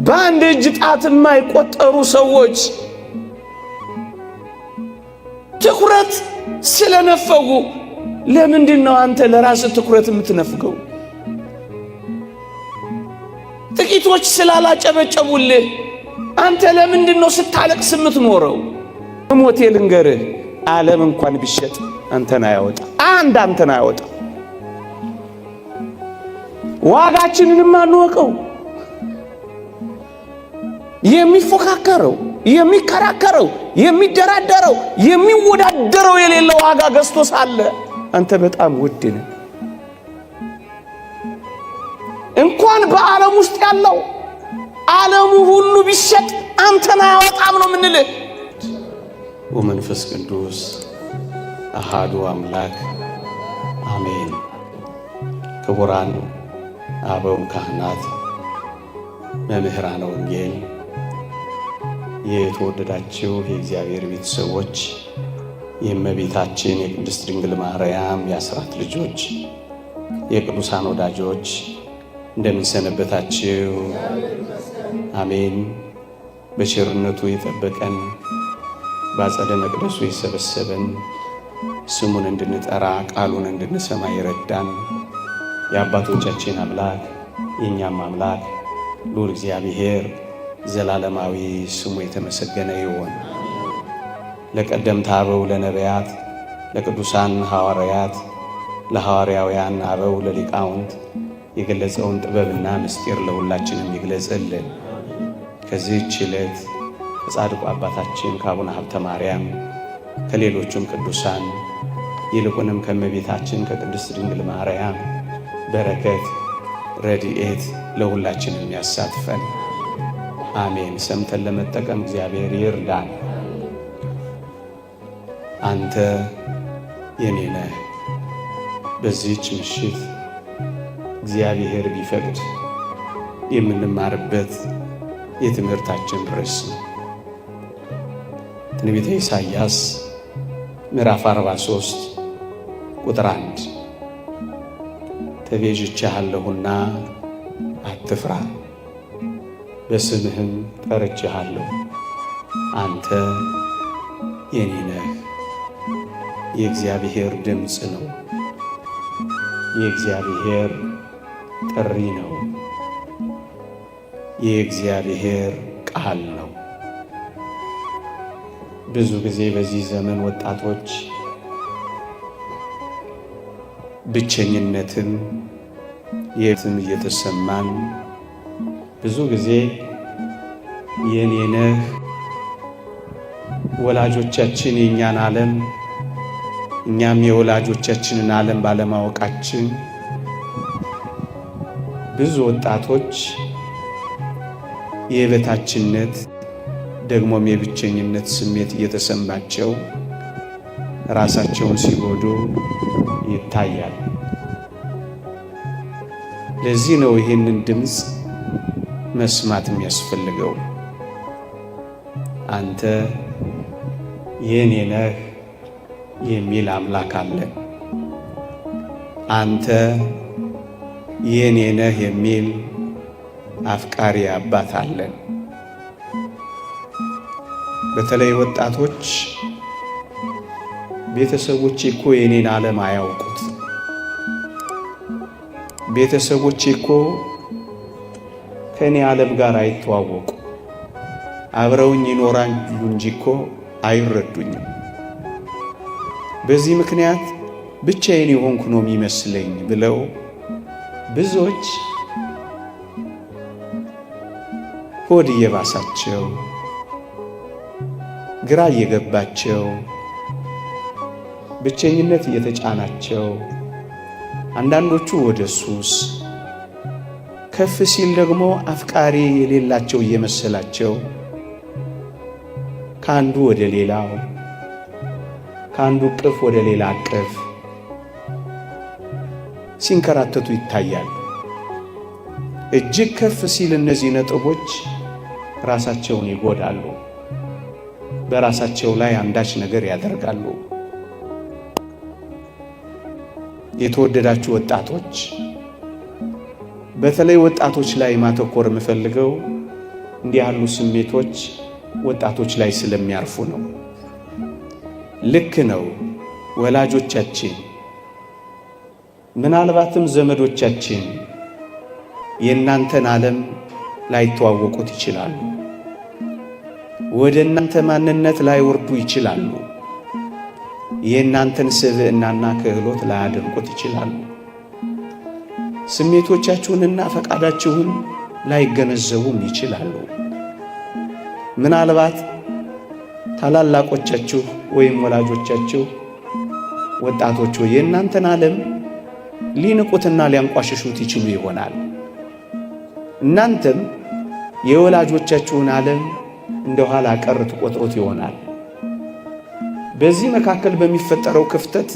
በአንድ እጅ ጣት የማይቆጠሩ ሰዎች ትኩረት ስለነፈጉ ለምንድን ነው አንተ ለራስህ ትኩረት የምትነፍገው? ጥቂቶች ስላላጨበጨቡልህ አንተ ለምንድን ነው ስታለቅስ የምትኖረው? ሞቴ ልንገርህ፣ ዓለም እንኳን ቢሸጥ አንተን አያወጣ፣ አንተን አያወጣ። ዋጋችንንም አንወቀው። የሚፎካከረው፣ የሚከራከረው፣ የሚደራደረው፣ የሚወዳደረው የሌለው ዋጋ ገዝቶ ሳለ አንተ በጣም ውድ ነህ። እንኳን በዓለም ውስጥ ያለው ዓለሙ ሁሉ ቢሸጥ አንተን አያወጣም ነው የምንልህ። ወመንፈስ ቅዱስ አሃዱ አምላክ አሜን። ክቡራን አበው ካህናት፣ መምህራነ ወንጌል፣ የተወደዳችሁ የእግዚአብሔር ቤተሰቦች፣ የእመቤታችን የቅድስት ድንግል ማርያም የአስራት ልጆች፣ የቅዱሳን ወዳጆች እንደምን ሰነበታችሁ? አሜን። በቸርነቱ የጠበቀን በአጸደ መቅደሱ የሰበሰበን ስሙን እንድንጠራ ቃሉን እንድንሰማ ይረዳን የአባቶቻችን አምላክ የእኛም አምላክ ልዑል እግዚአብሔር ዘላለማዊ ስሙ የተመሰገነ ይሁን። ለቀደምት አበው ለነቢያት፣ ለቅዱሳን ሐዋርያት፣ ለሐዋርያውያን አበው፣ ለሊቃውንት የገለጸውን ጥበብና ምስጢር ለሁላችንም ይግለጽልን። ከዚህች ዕለት ከጻድቁ አባታችን ከአቡነ ሀብተ ማርያም ከሌሎቹም ቅዱሳን ይልቁንም ከእመቤታችን ከቅድስት ድንግል ማርያም በረከት ረድኤት ለሁላችንም ያሳትፈን። አሜን። ሰምተን ለመጠቀም እግዚአብሔር ይርዳን። አንተ የኔ ነህ። በዚህች ምሽት እግዚአብሔር ቢፈቅድ የምንማርበት የትምህርታችን ርዕስ ነው። ትንቢተ ኢሳይያስ ምዕራፍ 43 ቁጥር 1 ተቤዥቼሃለሁና አትፍራ፣ በስምህም ጠርቼሃለሁ፣ አንተ የኔ ነህ። የእግዚአብሔር ድምፅ ነው። የእግዚአብሔር ጥሪ ነው። የእግዚአብሔር ቃል ነው። ብዙ ጊዜ በዚህ ዘመን ወጣቶች ብቸኝነትን የትም እየተሰማን ብዙ ጊዜ የኔ ነህ ወላጆቻችን የእኛን ዓለም እኛም የወላጆቻችንን ዓለም ባለማወቃችን ብዙ ወጣቶች የበታችነት ደግሞም የብቸኝነት ስሜት እየተሰማቸው ራሳቸውን ሲጎዱ ይታያል። ለዚህ ነው ይህንን ድምፅ መስማት የሚያስፈልገው። አንተ የኔ ነህ የሚል አምላክ አለ። አንተ የኔ ነህ የሚል አፍቃሪ አባት አለን። በተለይ ወጣቶች ቤተሰቦቼ እኮ የኔን ዓለም አያውቁት፣ ቤተሰቦቼ እኮ ከኔ ዓለም ጋር አይተዋወቁ፣ አብረውኝ ይኖራሉ እንጂ እኮ አይረዱኝም። በዚህ ምክንያት ብቻዬን የሆንኩ ነው የሚመስለኝ ብለው ብዙዎች ሆድ እየባሳቸው ግራ እየገባቸው ብቸኝነት እየተጫናቸው አንዳንዶቹ ወደ ሱስ ከፍ ሲል ደግሞ አፍቃሪ የሌላቸው እየመሰላቸው ከአንዱ ወደ ሌላው ከአንዱ ቅፍ ወደ ሌላ ቅፍ ሲንከራተቱ ይታያል። እጅግ ከፍ ሲል እነዚህ ነጥቦች ራሳቸውን ይጎዳሉ፣ በራሳቸው ላይ አንዳች ነገር ያደርጋሉ። የተወደዳችሁ ወጣቶች በተለይ ወጣቶች ላይ ማተኮር የምፈልገው እንዲህ ያሉ ስሜቶች ወጣቶች ላይ ስለሚያርፉ ነው። ልክ ነው። ወላጆቻችን ምናልባትም ዘመዶቻችን የእናንተን ዓለም ላይተዋወቁት ይችላሉ። ወደ እናንተ ማንነት ላይወርዱ ይችላሉ። የእናንተን ስብዕናና ክህሎት ላያደንቁት ይችላሉ። ስሜቶቻችሁንና ፈቃዳችሁን ላይገነዘቡም ይችላሉ። ምናልባት ታላላቆቻችሁ ወይም ወላጆቻችሁ ወጣቶች ሆይ የእናንተን ዓለም ሊንቁትና ሊያንቋሽሹት ይችሉ ይሆናል። እናንተም የወላጆቻችሁን ዓለም እንደ ኋላ ቀር ትቆጥሩት ይሆናል። በዚህ መካከል በሚፈጠረው ክፍተት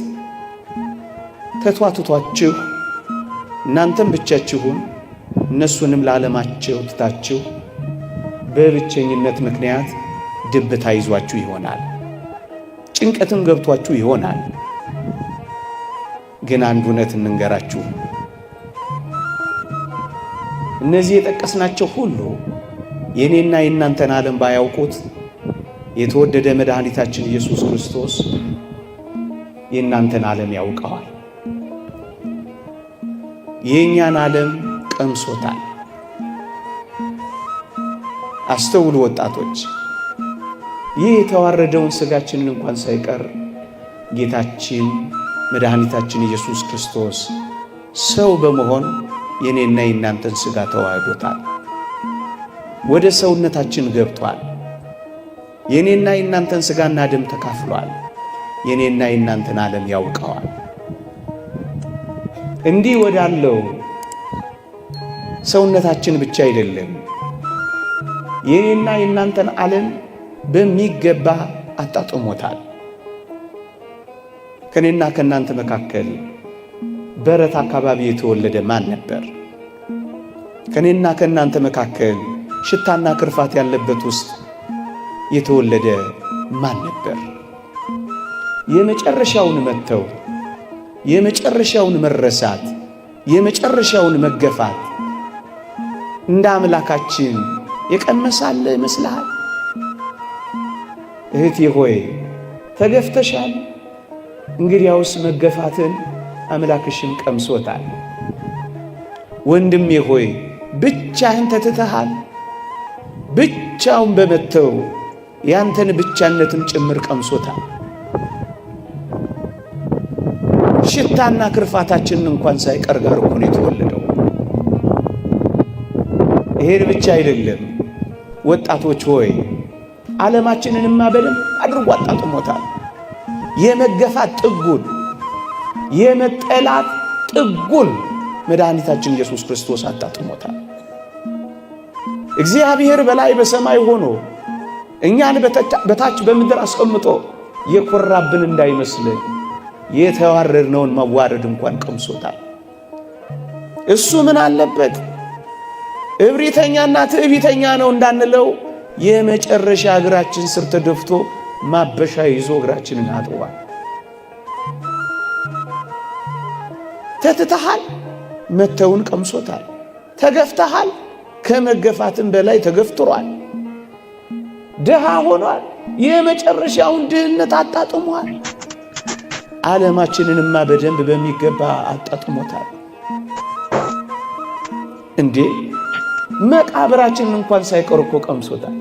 ተቷትቷችሁ እናንተም ብቻችሁን እነሱንም ለዓለማቸው ትታችሁ በብቸኝነት ምክንያት ድብታ ይዟችሁ ይሆናል። ጭንቀትም ገብቷችሁ ይሆናል። ግን አንድ እውነት እንንገራችሁ፣ እነዚህ የጠቀስናቸው ሁሉ የኔና የእናንተን ዓለም ባያውቁት የተወደደ መድኃኒታችን ኢየሱስ ክርስቶስ የእናንተን ዓለም ያውቀዋል። የእኛን ዓለም ቀምሶታል። አስተውሉ ወጣቶች፣ ይህ የተዋረደውን ሥጋችንን እንኳን ሳይቀር ጌታችን መድኃኒታችን ኢየሱስ ክርስቶስ ሰው በመሆን የኔና የእናንተን ሥጋ ተዋህዶታል። ወደ ሰውነታችን ገብቷል። የኔና የእናንተን ሥጋና ደም ተካፍሏል። የኔና የእናንተን ዓለም ያውቀዋል። እንዲህ ወዳለው ሰውነታችን ብቻ አይደለም፣ የኔና የእናንተን ዓለም በሚገባ አጣጥሞታል። ከኔና ከእናንተ መካከል በረት አካባቢ የተወለደ ማን ነበር? ከኔና ከእናንተ መካከል ሽታና ክርፋት ያለበት ውስጥ የተወለደ ማን ነበር? የመጨረሻውን መተው፣ የመጨረሻውን መረሳት፣ የመጨረሻውን መገፋት እንደ አምላካችን የቀመሳለ ይመስልሃል? እህቴ ሆይ ተገፍተሻል። እንግዲያውስ መገፋትን አምላክሽን ቀምሶታል። ወንድሜ ሆይ ብቻህን ተትተሃል። ብቻውን በመተው ያንተን ብቻነትም ጭምር ቀምሶታል። ሽታና ክርፋታችንን እንኳን ሳይቀር ጋር እኮ ነው የተወለደው። ይሄን ብቻ አይደለም ወጣቶች ሆይ ዓለማችንንማ በደንብ አድርጎ አጣጥሞታል። የመገፋት ጥጉን፣ የመጠላት ጥጉን መድኃኒታችን ኢየሱስ ክርስቶስ አጣጥሞታል። እግዚአብሔር በላይ በሰማይ ሆኖ እኛን በታች በምድር አስቀምጦ የኮራብን እንዳይመስልን የተዋረድነውን መዋረድ እንኳን ቀምሶታል። እሱ ምን አለበት እብሪተኛና ትዕቢተኛ ነው እንዳንለው የመጨረሻ እግራችን ስር ተደፍቶ ማበሻ ይዞ እግራችንን አጥቧል። ተትተሃል፣ መተውን ቀምሶታል። ተገፍተሃል፣ ከመገፋትም በላይ ተገፍትሯል። ድሃ ሆኗል፣ የመጨረሻውን ድህነት አጣጥሟል። ዓለማችንንማ በደንብ በሚገባ አጣጥሞታል። እንዴ መቃብራችንን እንኳን ሳይቀር እኮ ቀምሶታል።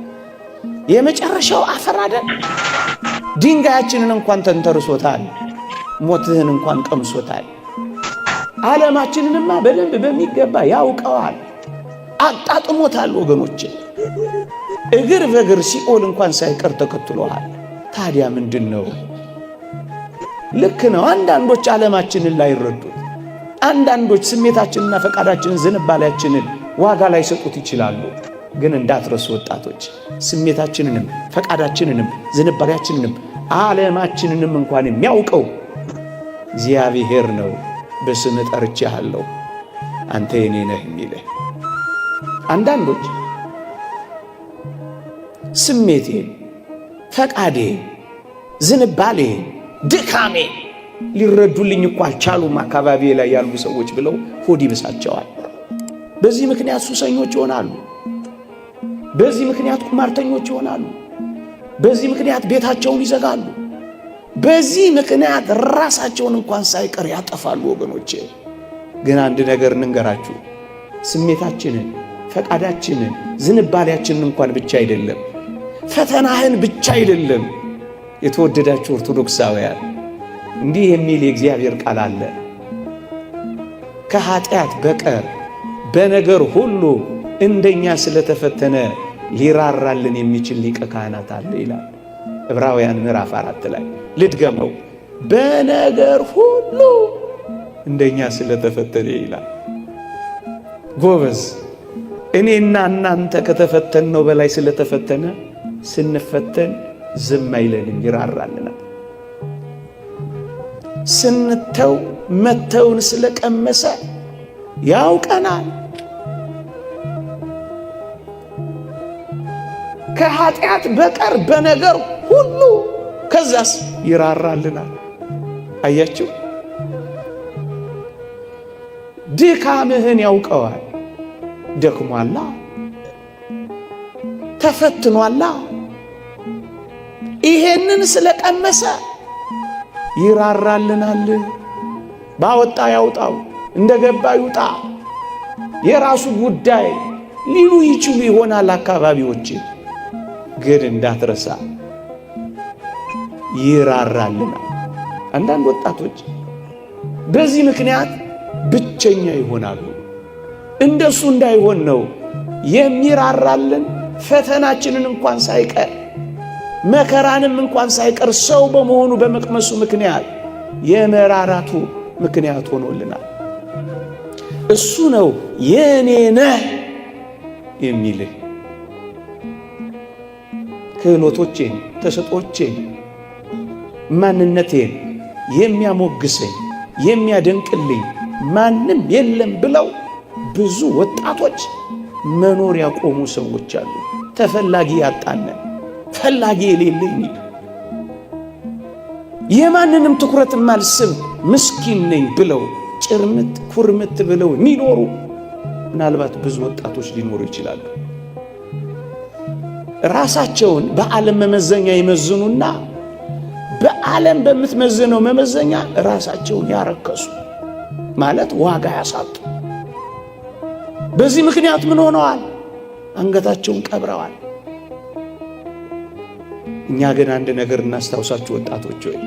የመጨረሻው አፈር አይደል? ድንጋያችንን እንኳን ተንተርሶታል። ሞትህን እንኳን ቀምሶታል። ዓለማችንንማ በደንብ በሚገባ ያውቀዋል፣ አጣጥሞታል። ወገኖቼ እግር በእግር ሲኦል እንኳን ሳይቀር ተከትሎሃል። ታዲያ ምንድን ነው? ልክ ነው። አንዳንዶች ዓለማችንን ላይረዱት፣ አንዳንዶች ስሜታችንና ፈቃዳችንን ዝንባሌያችንን ዋጋ ላይ ሰጡት ይችላሉ። ግን እንዳትረሱ ወጣቶች፣ ስሜታችንንም ፈቃዳችንንም ዝንባሌያችንንም ዓለማችንንም እንኳን የሚያውቀው እግዚአብሔር ነው። በስም ጠርቼሃለሁ አንተ የኔ ነህ የሚልህ። አንዳንዶች ስሜቴን፣ ፈቃዴን፣ ዝንባሌን፣ ድካሜ ሊረዱልኝ እኮ አልቻሉም አካባቢ ላይ ያሉ ሰዎች ብለው ሆድ ይብሳቸዋል። በዚህ ምክንያት ሱሰኞች ይሆናሉ። በዚህ ምክንያት ቁማርተኞች ይሆናሉ። በዚህ ምክንያት ቤታቸውን ይዘጋሉ። በዚህ ምክንያት ራሳቸውን እንኳን ሳይቀር ያጠፋሉ። ወገኖቼ ግን አንድ ነገር እንንገራችሁ፣ ስሜታችንን፣ ፈቃዳችንን፣ ዝንባሌያችንን እንኳን ብቻ አይደለም፣ ፈተናህን ብቻ አይደለም። የተወደዳችሁ ኦርቶዶክሳውያን እንዲህ የሚል የእግዚአብሔር ቃል አለ፣ ከኃጢአት በቀር በነገር ሁሉ እንደኛ ስለተፈተነ ሊራራልን የሚችል ሊቀ ካህናት አለ ይላል ዕብራውያን ምዕራፍ 4 ላይ። ልድገመው፣ በነገር ሁሉ እንደኛ ስለተፈተነ ይላል። ጎበዝ፣ እኔና እናንተ ከተፈተንነው በላይ ስለተፈተነ ስንፈተን ዝም አይለንም፣ ይራራልናል። ስንተው መተውን ስለቀመሰ ያውቀናል። ከኃጢአት በቀር በነገር ሁሉ ከዛስ ይራራልናል። አያችሁ፣ ድካምህን ያውቀዋል። ደክሟላ፣ ተፈትኗላ። ይሄንን ስለቀመሰ ይራራልናል። ባወጣ ያውጣው፣ እንደገባ ይውጣ፣ የራሱ ጉዳይ ሊሉ ይችሉ ይሆናል አካባቢዎች። ግን እንዳትረሳ ይራራልናል። አንዳንድ ወጣቶች በዚህ ምክንያት ብቸኛ ይሆናሉ። እንደሱ እንዳይሆን ነው የሚራራልን። ፈተናችንን እንኳን ሳይቀር መከራንም እንኳን ሳይቀር ሰው በመሆኑ በመቅመሱ ምክንያት የመራራቱ ምክንያት ሆኖልናል። እሱ ነው የኔ ነህ የሚልህ። ክህሎቶቼን፣ ተሰጦቼን፣ ማንነቴን የሚያሞግሰኝ የሚያደንቅልኝ ማንም የለም ብለው ብዙ ወጣቶች መኖር ያቆሙ ሰዎች አሉ። ተፈላጊ ያጣነን፣ ፈላጊ የሌለኝ፣ የማንንም ትኩረት ማልስብ ምስኪን ነኝ ብለው ጭርምት ኩርምት ብለው የሚኖሩ ምናልባት ብዙ ወጣቶች ሊኖሩ ይችላሉ። ራሳቸውን በዓለም መመዘኛ ይመዝኑና በዓለም በምትመዝነው መመዘኛ ራሳቸውን ያረከሱ ማለት ዋጋ ያሳጡ። በዚህ ምክንያት ምን ሆነዋል? አንገታቸውን ቀብረዋል። እኛ ግን አንድ ነገር እናስታውሳችሁ ወጣቶች ሆይ፣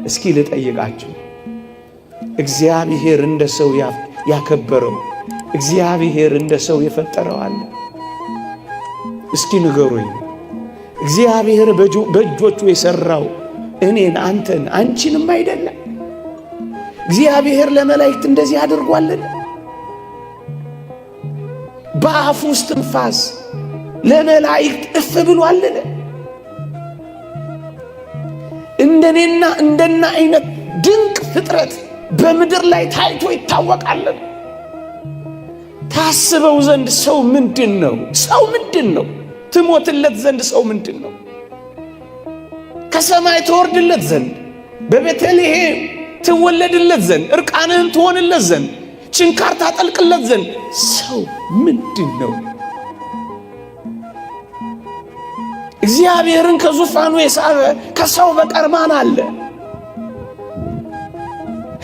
እስኪ ልጠይቃችሁ፣ እግዚአብሔር እንደ ሰው ያከበረው፣ እግዚአብሔር እንደ ሰው የፈጠረው አለ? እስኪ ንገሩኝ። እግዚአብሔር በእጆቹ የሰራው እኔን፣ አንተን፣ አንቺንም አይደለም? እግዚአብሔር ለመላእክት እንደዚህ አድርጓልን? በአፉ ውስጥ ትንፋስ ለመላእክት እፍ ብሏልን? እንደኔና እንደና አይነት ድንቅ ፍጥረት በምድር ላይ ታይቶ ይታወቃልን? ታስበው ዘንድ ሰው ምንድን ነው? ሰው ምንድን ነው? ትሞትለት ዘንድ ሰው ምንድን ነው? ከሰማይ ትወርድለት ዘንድ፣ በቤተልሔም ትወለድለት ዘንድ፣ እርቃንህን ትሆንለት ዘንድ፣ ችንካር ታጠልቅለት ዘንድ ሰው ምንድን ነው? እግዚአብሔርን ከዙፋኑ የሳበ ከሰው በቀር ማን አለ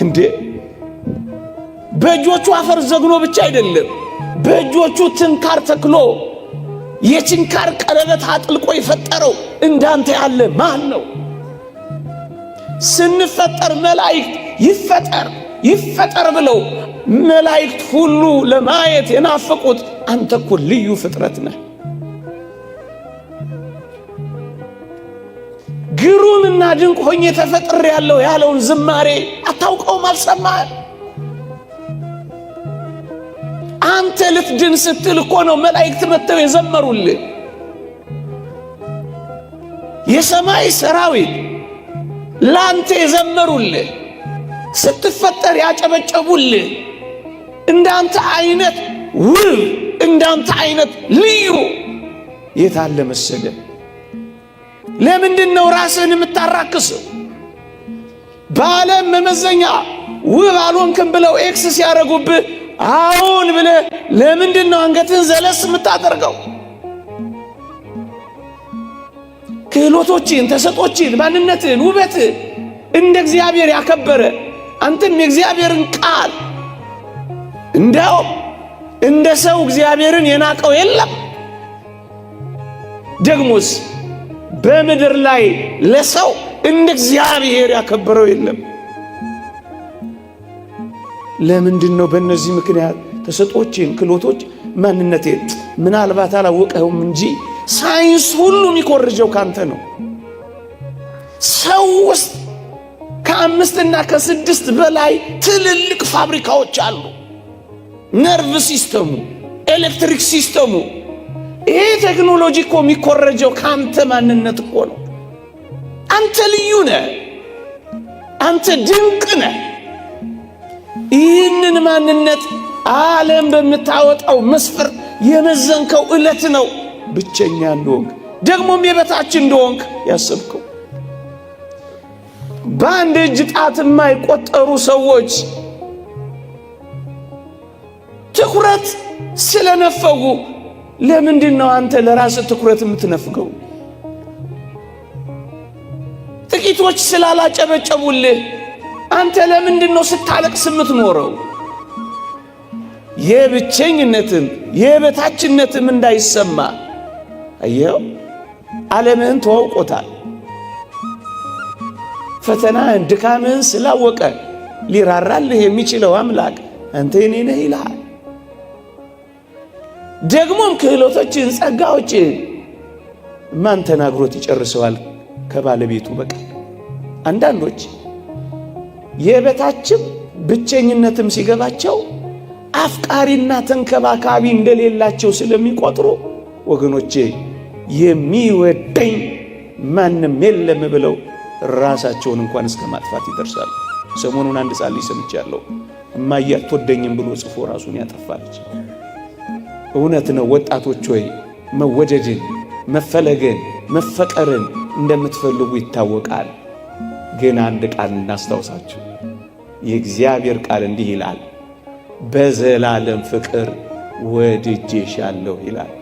እንዴ? በእጆቹ አፈር ዘግኖ ብቻ አይደለም፣ በእጆቹ ችንካር ተክሎ የችንካር ቀለበት አጥልቆ የፈጠረው እንዳንተ ያለ ማን ነው? ስንፈጠር መላእክት ይፈጠር ብለው መላእክት ሁሉ ለማየት የናፈቁት አንተ እኮ ልዩ ፍጥረት ነህ። ግሩምና ድንቅ ሆኜ ተፈጥሬያለሁ ያለውን ዝማሬ አታውቀውም? አልሰማህም? አንተ ልትድን ስትል እኮ ነው መላእክት መጥተው የዘመሩልህ። የሰማይ ሰራዊት ላንተ የዘመሩልህ፣ ስትፈጠር ያጨበጨቡልህ። እንዳንተ አይነት ውብ፣ እንዳንተ አይነት ልዩ የታለ መሰለህ? ለምንድን ነው ራስህን የምታራክሰው? በዓለም መመዘኛ ውብ አልሆንክም ብለው ኤክስ ሲያደርጉብህ አሁን ብለህ ለምንድነው አንገትህን ዘለስ የምታደርገው? ክህሎቶችን፣ ተሰጦችን፣ ማንነትን፣ ውበትን እንደ እግዚአብሔር ያከበረ አንተም የእግዚአብሔርን ቃል እንዳውም እንደ ሰው እግዚአብሔርን የናቀው የለም። ደግሞስ በምድር ላይ ለሰው እንደ እግዚአብሔር ያከበረው የለም። ለምንድነው? በእነዚህ ምክንያት ተሰጦችን፣ ክህሎቶች፣ ማንነቴን ምናልባት አላወቀውም እንጂ ሳይንስ ሁሉ የሚኮርጀው ካንተ ነው። ሰው ውስጥ ከ5 እና ከ6 በላይ ትልልቅ ፋብሪካዎች አሉ። ነርቭ ሲስተሙ፣ ኤሌክትሪክ ሲስተሙ። ይሄ ቴክኖሎጂ እኮ የሚኮረጀው ካንተ ማንነት እኮ ነው። አንተ ልዩ ነህ። አንተ ድንቅ ነህ። ይህንን ማንነት ዓለም በምታወጣው መስፈርት የመዘንከው ዕለት ነው ብቸኛ እንደሆንክ ደግሞም የበታች እንደሆንክ ያሰብከው። በአንድ እጅ ጣት የማይቆጠሩ ሰዎች ትኩረት ስለነፈጉ ለምንድነው አንተ ለራስህ ትኩረት የምትነፍገው? ጥቂቶች ስላላጨበጨቡልህ አንተ ለምንድነው ስታለቅስ የምትኖረው? የብቸኝነትም የበታችነትም እንዳይሰማ አየው ዓለምህን ተዋውቆታል። ፈተናህን ድካምህን ስላወቀ ሊራራልህ የሚችለው አምላክ አንተ የኔ ነህ ይልሃል። ደግሞም ክህሎቶችን፣ ጸጋዎችን ማን ተናግሮት ይጨርሰዋል ከባለቤቱ በቀር? አንዳንዶች የበታችም ብቸኝነትም ሲገባቸው አፍቃሪና ተንከባካቢ እንደሌላቸው ስለሚቆጥሩ ወገኖቼ የሚወደኝ ማንም የለም ብለው ራሳቸውን እንኳን እስከ ማጥፋት ይደርሳሉ። ሰሞኑን አንድ ጻልይ ሰምቻለሁ። እማዬ አትወደኝም ብሎ ጽፎ ራሱን ያጠፋለች። እውነት ነው። ወጣቶች ሆይ መወደድን፣ መፈለግን፣ መፈቀርን እንደምትፈልጉ ይታወቃል። ግን አንድ ቃል እናስታውሳችሁ። የእግዚአብሔር ቃል እንዲህ ይላል፣ በዘላለም ፍቅር ወድጄሻለሁ ይላል።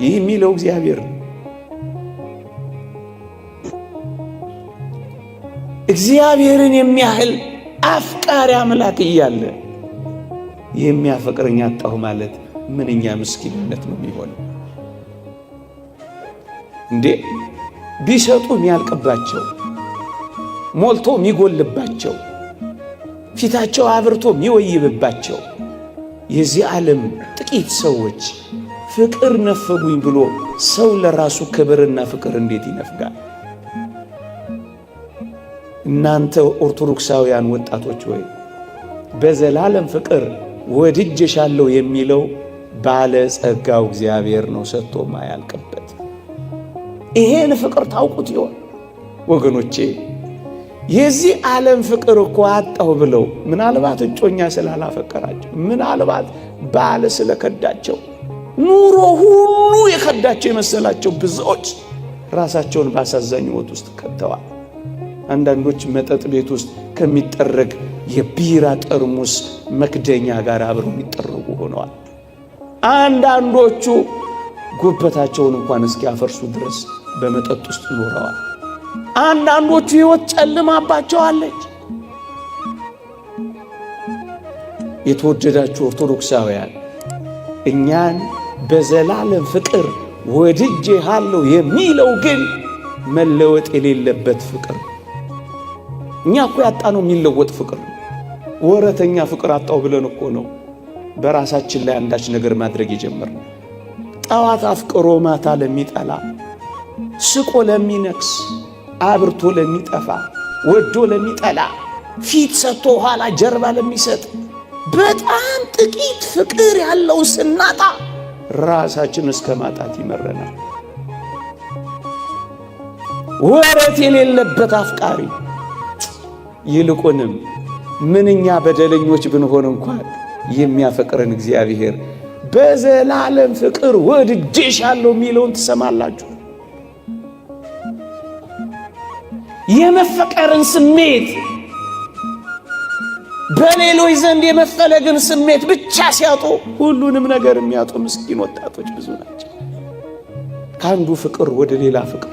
ይህ የሚለው እግዚአብሔር ነው። እግዚአብሔርን የሚያህል አፍቃሪ አምላክ እያለ የሚያፈቅረኝ አጣሁ ማለት ምንኛ ምስኪንነት ነው የሚሆነው እንዴ! ቢሰጡ የሚያልቅባቸው፣ ሞልቶ የሚጎልባቸው፣ ፊታቸው አብርቶ የሚወይብባቸው የዚህ ዓለም ጥቂት ሰዎች ፍቅር ነፈጉኝ ብሎ ሰው ለራሱ ክብርና ፍቅር እንዴት ይነፍጋል? እናንተ ኦርቶዶክሳውያን ወጣቶች ሆይ በዘላለም ፍቅር ወድጄሻለሁ የሚለው ባለ ጸጋው እግዚአብሔር ነው፣ ሰጥቶ ማያልቅበት። ይሄን ፍቅር ታውቁት ይሆን ወገኖቼ? የዚህ ዓለም ፍቅር እኮ አጣሁ ብለው ምናልባት እጮኛ ስላላፈቀራቸው፣ ምናልባት ባለ ስለከዳቸው፣ ኑሮ ሁሉ የከዳቸው የመሰላቸው ብዙዎች ራሳቸውን ባሳዛኝ ሕይወት ውስጥ ከተዋል። አንዳንዶች መጠጥ ቤት ውስጥ ከሚጠረግ የቢራ ጠርሙስ መክደኛ ጋር አብረው የሚጠረጉ ሆነዋል። አንዳንዶቹ ጉበታቸውን እንኳን እስኪያፈርሱ ድረስ በመጠጥ ውስጥ ኖረዋል። አንዳንዶቹ ሕይወት ጨልማባቸዋለች። የተወደዳችሁ ኦርቶዶክሳውያን እኛን በዘላለም ፍቅር ወድጄሃለሁ የሚለው ግን መለወጥ የሌለበት ፍቅር። እኛ እኮ ያጣነው የሚለወጥ ፍቅር ነው። ወረተኛ ፍቅር አጣው ብለን እኮ ነው በራሳችን ላይ አንዳች ነገር ማድረግ የጀመርነው። ጠዋት አፍቅሮ ማታ ለሚጠላ፣ ስቆ ለሚነክስ፣ አብርቶ ለሚጠፋ፣ ወዶ ለሚጠላ፣ ፊት ሰጥቶ ኋላ ጀርባ ለሚሰጥ በጣም ጥቂት ፍቅር ያለው ስናጣ ራሳችን እስከ ማጣት ይመረናል። ወረት የሌለበት አፍቃሪ። ይልቁንም ምንኛ በደለኞች ብንሆን እንኳን የሚያፈቅረን እግዚአብሔር በዘላለም ፍቅር ወድጄሻለሁ የሚለውን ትሰማላችሁ። የመፈቀርን ስሜት በሌሎች ዘንድ የመፈለግን ስሜት ብቻ ሲያጡ ሁሉንም ነገር የሚያጡ ምስኪን ወጣቶች ብዙ ናቸው። ከአንዱ ፍቅር ወደ ሌላ ፍቅር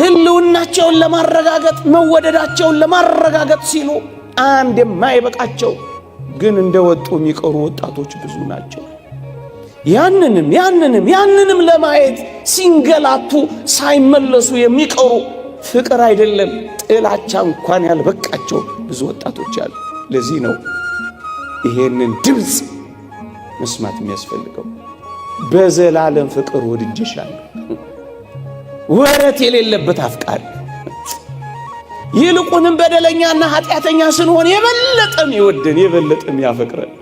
ህልውናቸውን ለማረጋገጥ መወደዳቸውን ለማረጋገጥ ሲሉ አንድ የማይበቃቸው ግን እንደወጡ የሚቀሩ ወጣቶች ብዙ ናቸው። ያንንም ለማየት ሲንገላቱ ሳይመለሱ የሚቀሩ ፍቅር አይደለም ጥላቻ እንኳን ያልበቃቸው ብዙ ወጣቶች አሉ። ለዚህ ነው ይሄንን ድምፅ መስማት የሚያስፈልገው። በዘላለም ፍቅር ወድጄሻለሁ። ወረት የሌለበት አፍቃሪ፣ ይልቁንም በደለኛና ኃጢአተኛ ስንሆን የበለጠም ይወደን የበለጠም ያፈቅረን።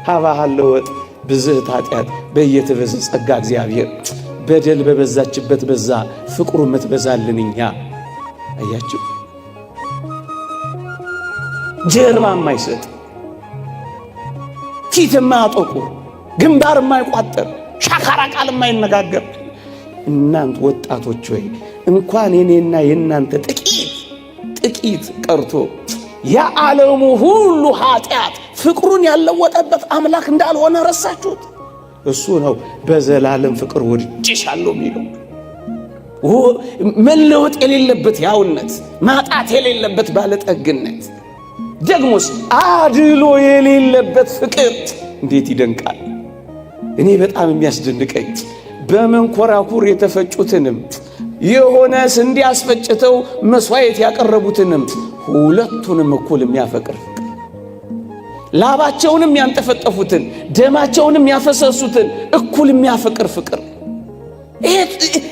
ሀባሃለው ወጥ ብዝህት ኃጢአት በየትበዝ ጸጋ እግዚአብሔር በደል በበዛችበት በዛ ፍቅሩ ምትበዛልን እኛ። አያችሁ ጀርባ የማይሰጥ ፊት የማያጠቁር ግንባር የማይቋጠር ሻካራ ቃል የማይነጋገር እናንተ ወጣቶች ሆይ እንኳን የኔና የናንተ ጥቂት ቀርቶ የዓለሙ ሁሉ ኃጢአት ፍቅሩን ያለወጠበት አምላክ እንዳልሆነ ረሳችሁት? እሱ ነው በዘላለም ፍቅር ወድጄሻለሁ የሚለው። መለወጥ የሌለበት ያውነት፣ ማጣት የሌለበት ባለጠግነት፣ ደግሞስ አድሎ የሌለበት ፍቅር እንዴት ይደንቃል! እኔ በጣም የሚያስደንቀኝ በመንኮራኩር የተፈጩትንም የሆነ ስንዴ አስፈጭተው መስዋዕት ያቀረቡትንም ሁለቱንም እኩል የሚያፈቅር ፍቅር፣ ላባቸውንም ያንጠፈጠፉትን ደማቸውንም ያፈሰሱትን እኩል የሚያፈቅር ፍቅር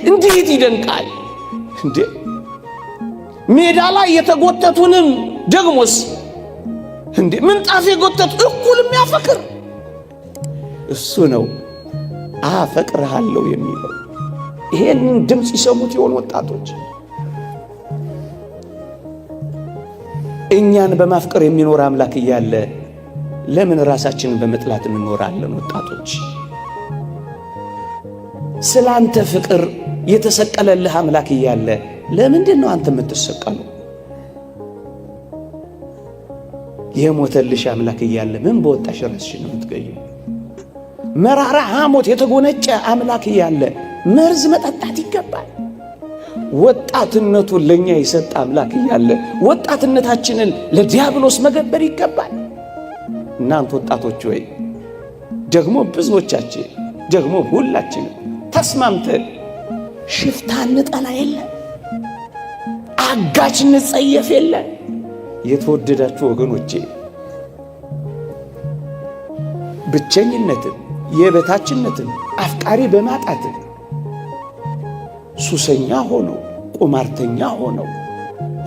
እንዴት ይደንቃል! እንዴ ሜዳ ላይ የተጎተቱንም ደግሞስ እንዴ ምንጣፍ የጎተቱ እኩል የሚያፈቅር እሱ ነው አፈቅርሃለሁ የሚለው። ይሄንን ድምፅ ይሰሙት ይሆን ወጣቶች? እኛን በማፍቀር የሚኖር አምላክ እያለ ለምን ራሳችንን በመጥላት እንኖራለን? ወጣቶች ስላንተ ፍቅር የተሰቀለልህ አምላክ እያለ ለምንድን ነው አንተ የምትሰቀለው? የሞተልሽ አምላክ እያለ ምን በወጣሽ ራስሽን የምትገይው? መራራ ሐሞት የተጎነጨ አምላክ እያለ መርዝ መጠጣት ይገባል? ወጣትነቱን ለኛ የሰጠ አምላክ እያለ ወጣትነታችንን ለዲያብሎስ መገበር ይገባል? እናንተ ወጣቶች ሆይ ደግሞ ብዙዎቻችን ደግሞ ሁላችን ተስማምተን ሽፍታን እንጠላ የለ፣ አጋች እንጸየፍ የለ። የተወደዳችሁ ወገኖቼ ብቸኝነትን የበታችነትን አፍቃሪ በማጣትን ሱሰኛ ሆነው ቁማርተኛ ሆነው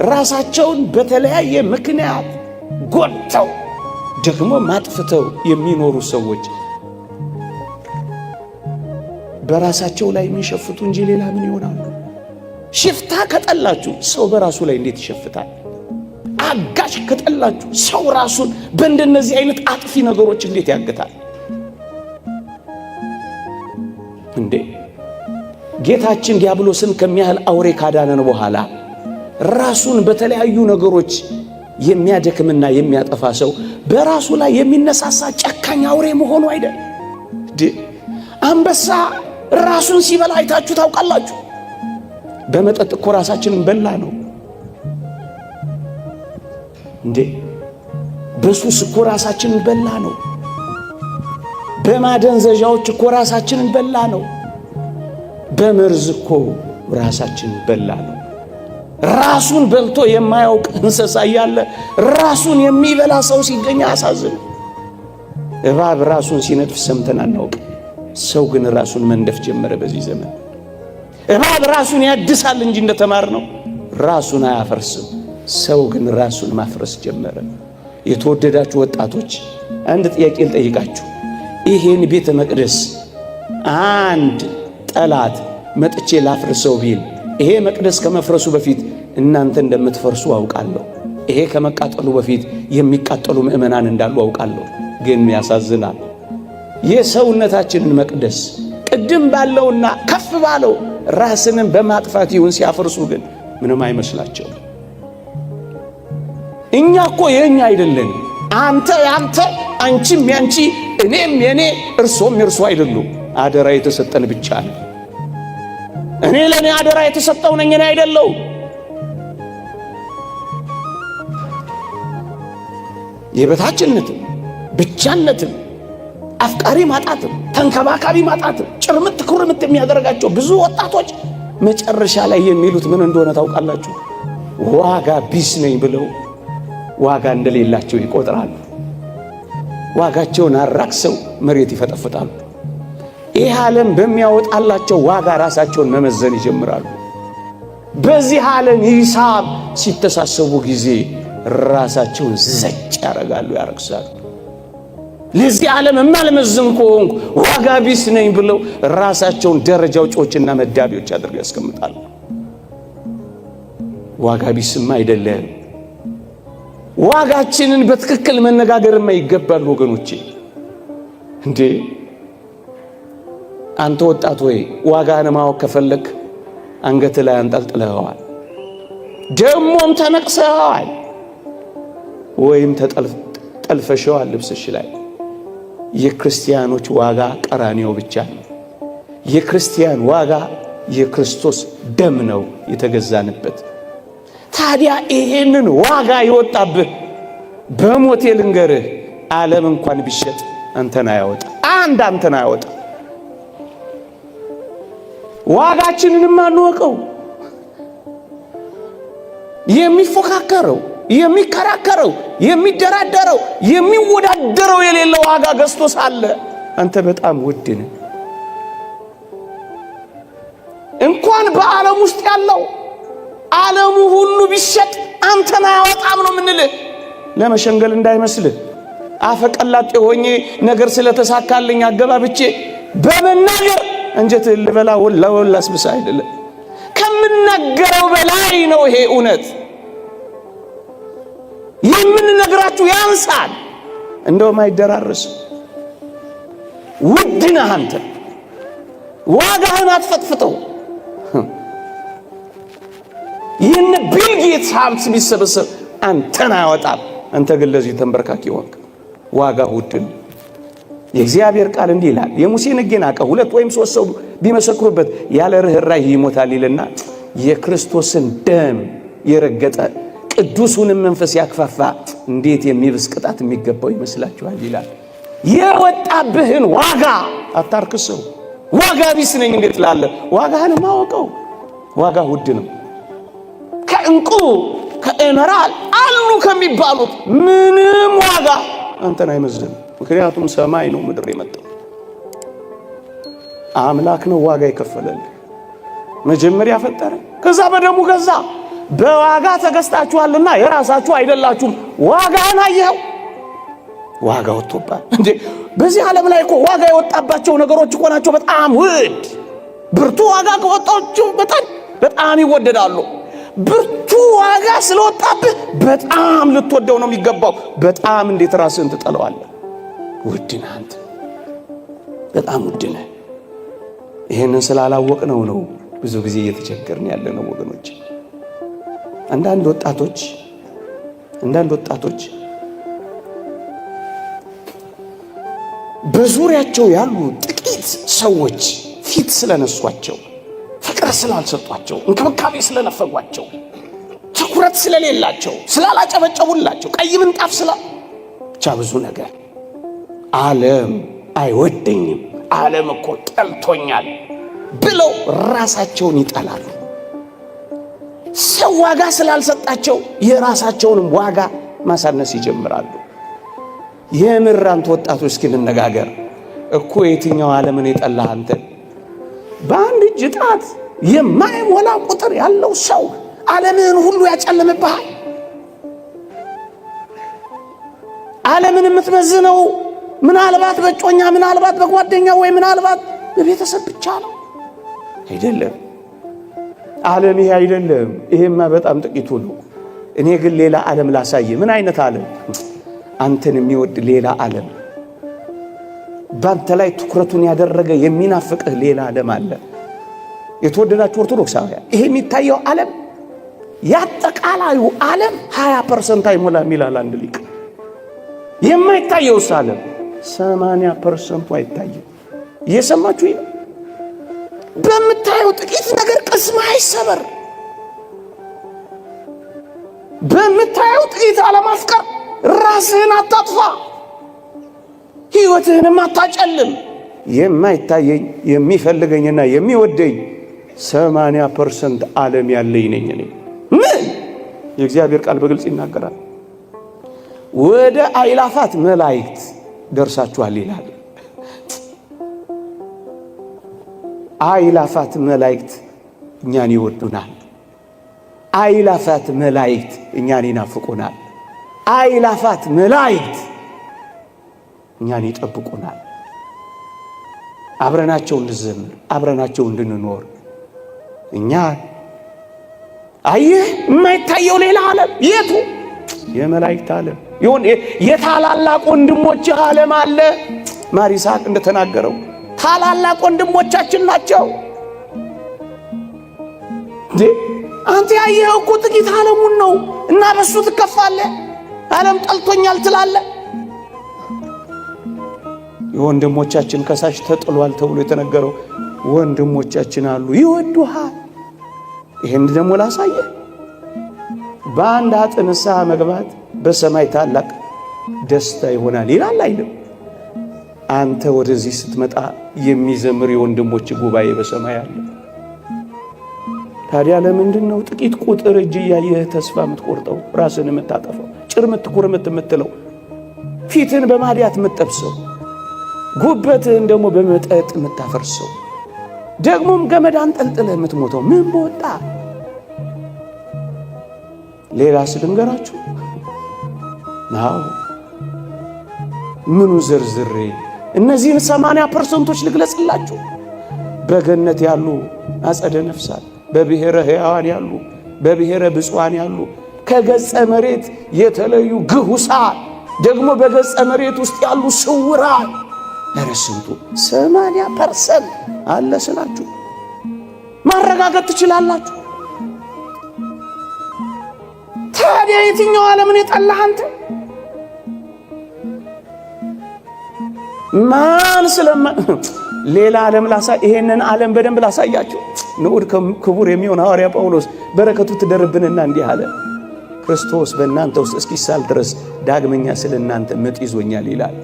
ራሳቸውን በተለያየ ምክንያት ጎድተው ደግሞ ማጥፍተው የሚኖሩ ሰዎች በራሳቸው ላይ የሚሸፍቱ እንጂ ሌላ ምን ይሆናሉ? ሽፍታ ከጠላችሁ ሰው በራሱ ላይ እንዴት ይሸፍታል? አጋሽ ከጠላችሁ ሰው ራሱን በእንደነዚህ አይነት አጥፊ ነገሮች እንዴት ያግታል? እንዴ ጌታችን ዲያብሎስን ከሚያህል አውሬ ካዳነን በኋላ ራሱን በተለያዩ ነገሮች የሚያደክምና የሚያጠፋ ሰው በራሱ ላይ የሚነሳሳ ጨካኝ አውሬ መሆኑ አይደል? አንበሳ ራሱን ሲበላ አይታችሁ ታውቃላችሁ? በመጠጥ እኮ ራሳችንን በላ ነው እንዴ? በሱስ እኮ ራሳችንን በላ ነው። በማደንዘዣዎች እኮ ራሳችንን በላ ነው። በመርዝ እኮ ራሳችንን በላ ነው። ራሱን በልቶ የማያውቅ እንስሳ እያለ ራሱን የሚበላ ሰው ሲገኝ አሳዝን። እባብ ራሱን ሲነድፍ ሰምተን አናውቅ። ሰው ግን ራሱን መንደፍ ጀመረ በዚህ ዘመን። እባብ ራሱን ያድሳል እንጂ እንደተማር ነው ራሱን አያፈርስም። ሰው ግን ራሱን ማፍረስ ጀመረ። የተወደዳችሁ ወጣቶች አንድ ጥያቄ ልጠይቃችሁ። ይሄን ቤተ መቅደስ አንድ ጠላት መጥቼ ላፍርሰው ቢል ይሄ መቅደስ ከመፍረሱ በፊት እናንተ እንደምትፈርሱ አውቃለሁ። ይሄ ከመቃጠሉ በፊት የሚቃጠሉ ምእመናን እንዳሉ አውቃለሁ። ግን ያሳዝናል። የሰውነታችንን መቅደስ ቅድም ባለውና ከፍ ባለው ራስንን በማጥፋት ይሁን ሲያፈርሱ ግን ምንም አይመስላቸው። እኛ እኮ የኛ አይደለን። አንተ ያንተ፣ አንቺም ያንቺ፣ እኔም የኔ፣ እርሶም የእርሶ አይደሉም። አደራ የተሰጠን ብቻ ነው። እኔ ለኔ አደራ የተሰጠው ነኝ፣ እኔ አይደለው። የበታችነትም ብቻነትም አፍቃሪ ማጣትም ተንከባካቢ ማጣትም ጭርምት ኩርምት የሚያደርጋቸው ብዙ ወጣቶች መጨረሻ ላይ የሚሉት ምን እንደሆነ ታውቃላችሁ? ዋጋ ቢስ ነኝ ብለው ዋጋ እንደሌላቸው ይቆጥራሉ። ዋጋቸውን አራክሰው መሬት ይፈጠፍጣሉ። ይህ ዓለም በሚያወጣላቸው ዋጋ ራሳቸውን መመዘን ይጀምራሉ። በዚህ ዓለም ሂሳብ ሲተሳሰቡ ጊዜ ራሳቸውን ዘጭ ያረጋሉ፣ ያረክሳሉ። ለዚህ ዓለም የማልመዝን ከሆንኩ ዋጋ ቢስ ነኝ ብለው ራሳቸውን ደረጃዎችና መዳቢዎች አድርገው ያስቀምጣሉ። ዋጋ ቢስማ አይደለም። ዋጋችንን በትክክል መነጋገርማ ይገባል ወገኖቼ። እንዴ አንተ ወጣት ወይ ዋጋህን ማወቅ ከፈለክ አንገት ላይ አንጠልጥለዋል፣ ደሞም ተነቅሰዋል፣ ወይም ተጠልፈሸዋል ልብስሽ ላይ። የክርስቲያኖች ዋጋ ቀራንዮ ብቻ ነው። የክርስቲያን ዋጋ የክርስቶስ ደም ነው የተገዛንበት። ታዲያ ይሄንን ዋጋ ይወጣብህ በሞቴ ልንገርህ፣ ዓለም እንኳን ቢሸጥ አንተን አያወጣ፣ አንተን አያወጣ። ዋጋችንንም አንወቀው። የሚፎካከረው፣ የሚከራከረው፣ የሚደራደረው፣ የሚወዳደረው የሌለው ዋጋ ገዝቶ ሳለ አንተ በጣም ውድ ነህ። እንኳን በዓለም ውስጥ ያለው ዓለሙ ሁሉ ቢሸጥ አንተን አያወጣም ነው የምንልህ። ለመሸንገል እንዳይመስልህ አፈቀላጤ ሆኜ ነገር ስለተሳካልኝ አገባብቼ በመናገር እንጀትህን ልበላ ወላስ ብሳ አይደለም። ከምናገረው በላይ ነው ይሄ እውነት። የምንነግራችሁ ያንሳል፣ እንደውም አይደራረስም። ውድ ነህ አንተ። ዋጋህን አትፈጥፍጠው። ይህን ቢል ጌትስ ሀብት ቢሰበሰብ አንተን አያወጣም። አንተ ግን ለዚህ ተንበርካኪ ሆንክ። ዋጋ ውድ ነው። የእግዚአብሔር ቃል እንዲህ ይላል፣ የሙሴን ሕግ ናቀ፣ 2 ወይም 3 ሰው ቢመሰክሩበት ያለ ርኅራኄ ይሞታል ይልና የክርስቶስን ደም የረገጠ ቅዱሱንም መንፈስ ያክፋፋ እንዴት የሚብስ ቅጣት የሚገባው ይመስላችኋል ይላል። የወጣብህን ዋጋ አታርክሰው። ዋጋ ቢስ ነኝ እንዴት ላለ ዋጋህን ማወቀው። ዋጋ ውድ ነው። ከእንቁ ከኤመራል አሉ ከሚባሉት ምንም ዋጋ አንተን አይመዝንም። ምክንያቱም ሰማይ ነው ምድር የመጣው አምላክ ነው ዋጋ የከፈለልህ። መጀመሪያ ፈጠረ፣ ከዛ በደሙ ገዛ። በዋጋ ተገዝታችኋልና የራሳችሁ አይደላችሁም። ዋጋህን አየኸው? ዋጋ ወጥቶባል እንዴ? በዚህ ዓለም ላይ እኮ ዋጋ የወጣባቸው ነገሮች እኮ ናቸው በጣም ውድ። ብርቱ ዋጋ ከወጣቸው በጣም ይወደዳሉ። ብርቱ ዋጋ ስለወጣብህ በጣም ልትወደው ነው የሚገባው። በጣም እንዴት ራስህን ትጠለዋለህ? ውድ ነህ አንተ፣ በጣም ውድ ነህ። ይህንን ስላላወቅነው ነው ብዙ ጊዜ እየተቸገርን ያለነው ወገኖች። አንዳንድ ወጣቶች በዙሪያቸው ያሉ ጥቂት ሰዎች ፊት ስለነሷቸው፣ ፍቅር ስላልሰጧቸው፣ እንክብካቤ ስለነፈጓቸው፣ ትኩረት ስለሌላቸው፣ ስላላጨበጨቡላቸው፣ ቀይ ምንጣፍ ብቻ ብዙ ነገር ዓለም አይወደኝም፣ ዓለም እኮ ጠልቶኛል ብለው ራሳቸውን ይጠላሉ። ሰው ዋጋ ስላልሰጣቸው የራሳቸውንም ዋጋ ማሳነስ ይጀምራሉ። የምር አንተ ወጣቶች እስኪ እንነጋገር እኮ የትኛው ዓለምን የጠላህ አንተ? በአንድ እጅ ጣት የማይሞላ ቁጥር ያለው ሰው ዓለምን ሁሉ ያጨልምብሃል። ዓለምን የምትመዝነው ምናልባት በጮኛ፣ ምናልባት በጓደኛ፣ ወይ ምናልባት በቤተሰብ ብቻ ነው አይደለም። ዓለም ይሄ አይደለም። ይሄማ በጣም ጥቂቱ ነው። እኔ ግን ሌላ ዓለም ላሳየ። ምን አይነት ዓለም? አንተን የሚወድ ሌላ ዓለም፣ ባንተ ላይ ትኩረቱን ያደረገ የሚናፍቅህ ሌላ ዓለም አለ። የተወደዳችሁ ኦርቶዶክሳውያን፣ ይሄ የሚታየው ዓለም ያጠቃላዩ ዓለም 20% አይሞላም ይላል አንድ ሊቅ። የማይታየውስ ዓለም 80% አይታይም። እየሰማችሁ ይሄ በምታየው ጥቂት ነገር ቅስም አይሰበር። በምታየው ጥቂት አለማፍቀር ራስህን አታጥፋ፣ ሕይወትህንም አታጨልም። የማይታየኝ የሚፈልገኝና የሚወደኝ 80% ዓለም ያለኝ ነኝ እኔ። ምን የእግዚአብሔር ቃል በግልጽ ይናገራል። ወደ አእላፋት መላእክት ደርሳችኋል ይላል። አእላፋት መላእክት እኛን ይወዱናል። አእላፋት መላእክት እኛን ይናፍቁናል። አእላፋት መላእክት እኛን ይጠብቁናል። አብረናቸው እንድንዘምር፣ አብረናቸው እንድንኖር። እኛ አየህ የማይታየው ሌላ ዓለም የቱ? የመላእክት ዓለም ይሁን። የታላላቅ ወንድሞች ዓለም አለ። ማር ይስሐቅ እንደተናገረው ታላላቅ ወንድሞቻችን ናቸው። አንተ ያየኸው እኮ ጥቂት ዓለሙን ነው እና በሱ ትከፋለህ። ዓለም ጠልቶኛል ትላለህ። የወንድሞቻችን ከሳሽ ተጥሏል ተብሎ የተነገረው ወንድሞቻችን አሉ፣ ይወዱሃል። ይሄን ደግሞ ላሳየህ። በአንድ ኃጥእ ንስሐ መግባት በሰማይ ታላቅ ደስታ ይሆናል ይላል አይልም? አንተ ወደዚህ ስትመጣ የሚዘምር የወንድሞች ጉባኤ በሰማይ አለ። ታዲያ ለምንድን ነው ጥቂት ቁጥር እጅ እያየህ ተስፋ የምትቆርጠው፣ ራስን የምታጠፋው፣ ጭርምት ኩርምት የምትለው፣ ፊትን በማዲያት የምትጠብሰው፣ ጉበትህን ደግሞ በመጠጥ የምታፈርሰው፣ ደግሞም ገመድ አንጠልጥለህ የምትሞተው? ምን በወጣ ሌላ ስልንገራችሁ ናው ምኑ ዝርዝሬ እነዚህን 80% ልግለጽላችሁ። በገነት ያሉ አጸደ ነፍሳት፣ በብሔረ ሕያዋን ያሉ፣ በብሔረ ብፁዓን ያሉ፣ ከገጸ መሬት የተለዩ ግሁሳን፣ ደግሞ በገጸ መሬት ውስጥ ያሉ ስውራን። ለረስንቱ 80% አለ ስላችሁ ማረጋገጥ ትችላላችሁ። ታዲያ የትኛው ዓለምን የጠላህ አንተ? ማን ስለማ ሌላ ዓለም ይሄንን ዓለም በደንብ ላሳያችሁ። ንዑድ ክቡር የሚሆን ሐዋርያ ጳውሎስ በረከቱ ትደርብንና እንዲህ አለ፣ ክርስቶስ በእናንተ ውስጥ እስኪሳል ድረስ ዳግመኛ ስለ እናንተ ምጥ ይዞኛል ይላል።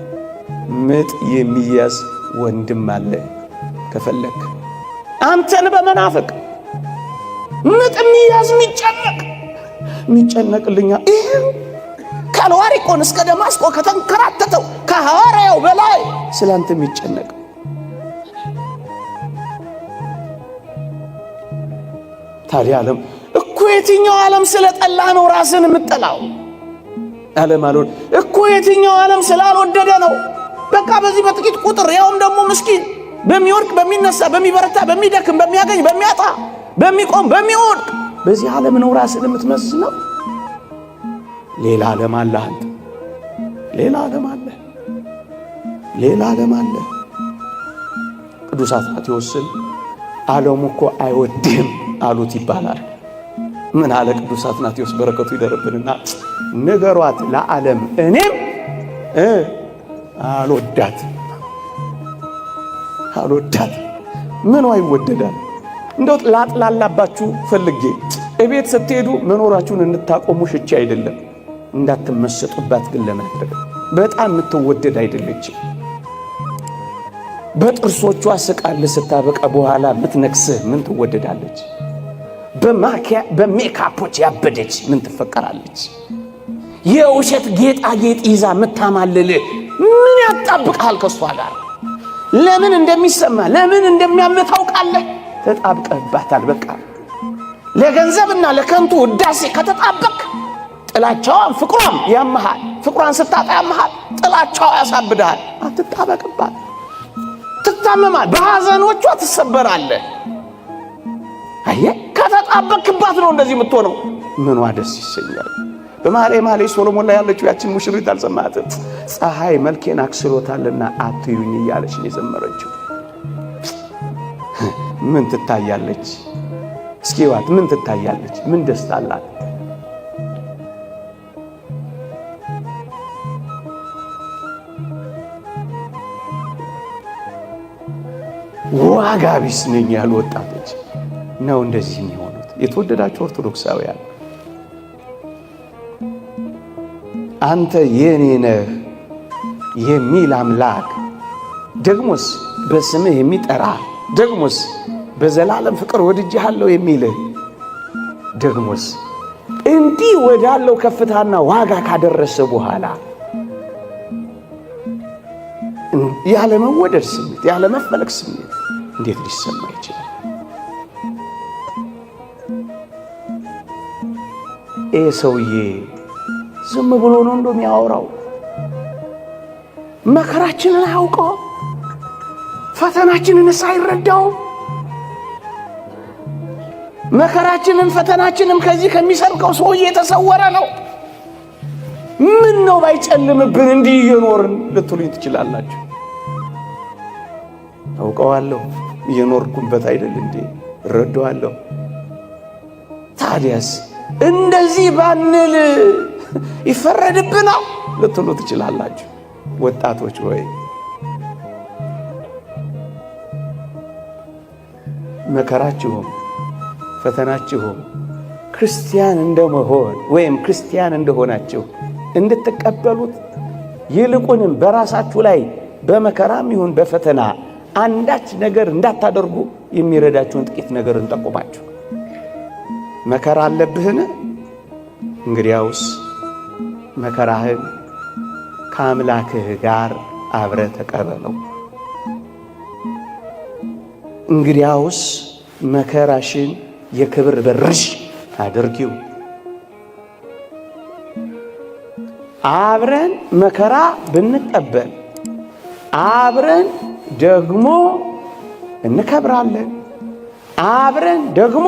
ምጥ የሚያዝ ወንድም አለ ከፈለክ አንተን በመናፈቅ ምጥ የሚያዝ የሚጨነቅልኛ ይሄው ከአልዋሪቆን እስከ ደማስቆ ከተንከራተተው ከሐዋርያው በላይ ስላንተ የሚጨነቅ። ታዲያ ዓለም እኮ የትኛው ዓለም ስለጠላህ ነው ራስን የምትጠላው? ዓለም አልወድ እኮ የትኛው ዓለም ስላልወደደ ነው? በቃ በዚህ በጥቂት ቁጥር ያውም ደግሞ ምስኪን በሚወድቅ በሚነሳ በሚበረታ በሚደክም በሚያገኝ በሚያጣ በሚቆም በሚወድቅ በዚህ ዓለም ነው ራስን የምትመዝነው። ሌላ ዓለም አለ። አንተ ሌላ ዓለም አለ፣ ሌላ ዓለም አለ። ቅዱስ አትናቴዎስን ዓለሙ እኮ አይወድህም አሉት ይባላል። ምን አለ ቅዱስ አትናቴዎስ በረከቱ ይደርብንና፣ ንገሯት ለዓለም እኔም አልወዳትም። ምኗ ይወደዳል? እንደው ላጥላላባችሁ ፈልጌ እቤት ስትሄዱ መኖራችሁን እንድታቆሙ ሽቼ አይደለም፣ እንዳትመሰጡባት ግን ለማድረግ በጣም የምትወደድ አይደለችም። በጥርሶቿ ስቃል ስታበቃ በኋላ የምትነክስህ ምን ትወደዳለች? በሜካፖች ያበደች ምን ትፈቀራለች? የውሸት ጌጣጌጥ ይዛ የምታማልልህ ምን ያጣብቃል ከሷ ጋር? ለምን እንደሚሰማ ለምን እንደሚያምህ ታውቃለህ? ተጣብቀህባታል። በቃ ለገንዘብና ለከንቱ ውዳሴ ከተጣበቅ ጥላቻዋን ፍቅሯም ያመሃል። ፍቅሯን ስታጣ ያመሃል፣ ጥላቻዋ ያሳብድሃል። አትጣበቅባት። ትታመማል፣ በሐዘኖቿ ትሰበራለህ። አየህ፣ ከተጣበቅባት ነው እንደዚህ የምትሆነው። ምኗ ደስ ይሰኛል። በመኃልየ ሰሎሞን ላይ ያለችው ያችን ሙሽሪት አልሰማህትም? ፀሐይ መልኬን አክስሎታልና አትዩኝ እያለች ነው የዘመረችው። ምን ትታያለች? እስኪ ዋት ምን ትታያለች? ምን ደስታ አላት? ዋጋ ቢስ ነኝ ያሉ ወጣቶች ነው እንደዚህ የሚሆኑት። የተወደዳችሁ ኦርቶዶክሳውያን አንተ የኔ ነህ የሚል አምላክ ደግሞስ በስምህ የሚጠራ ደግሞስ በዘላለም ፍቅር ወድጄሃለሁ የሚልህ ደግሞስ እንዲህ ወዳለው ከፍታና ዋጋ ካደረሰ በኋላ ያለ መወደድ ስሜት ያለ መፈለግ ስሜት እንዴት ሊሰማ ይችላል? ይህ ሰውዬ ዝም ብሎ ነው እንደሚያወራው። መከራችንን አያውቀው፣ ፈተናችንን አይረዳው። መከራችንን ፈተናችንም ከዚህ ከሚሰርቀው ሰውዬ የተሰወረ ነው። ምን ነው ባይጨልምብን እንዲህ እየኖርን ልትሉኝ ትችላላችሁ። አውቀዋለሁ፣ እየኖርኩበት አይደል እንዴ? እረዳዋለሁ። ታዲያስ እንደዚህ ባንል ይፈረድብናል ልትሉ ትችላላችሁ። ወጣቶች ወይ መከራችሁም ፈተናችሁም ክርስቲያን እንደመሆን ወይም ክርስቲያን እንደሆናችሁ እንድትቀበሉት ይልቁንም በራሳችሁ ላይ በመከራም ይሁን በፈተና አንዳች ነገር እንዳታደርጉ የሚረዳችሁን ጥቂት ነገር እንጠቁማችሁ። መከራ አለብህን? እንግዲያውስ መከራህን ከአምላክህ ጋር አብረህ ተቀበለው። እንግዲያውስ መከራሽን የክብር በርሽ አድርጊው። አብረን መከራ ብንቀበል አብረን ደግሞ እንከብራለን፣ አብረን ደግሞ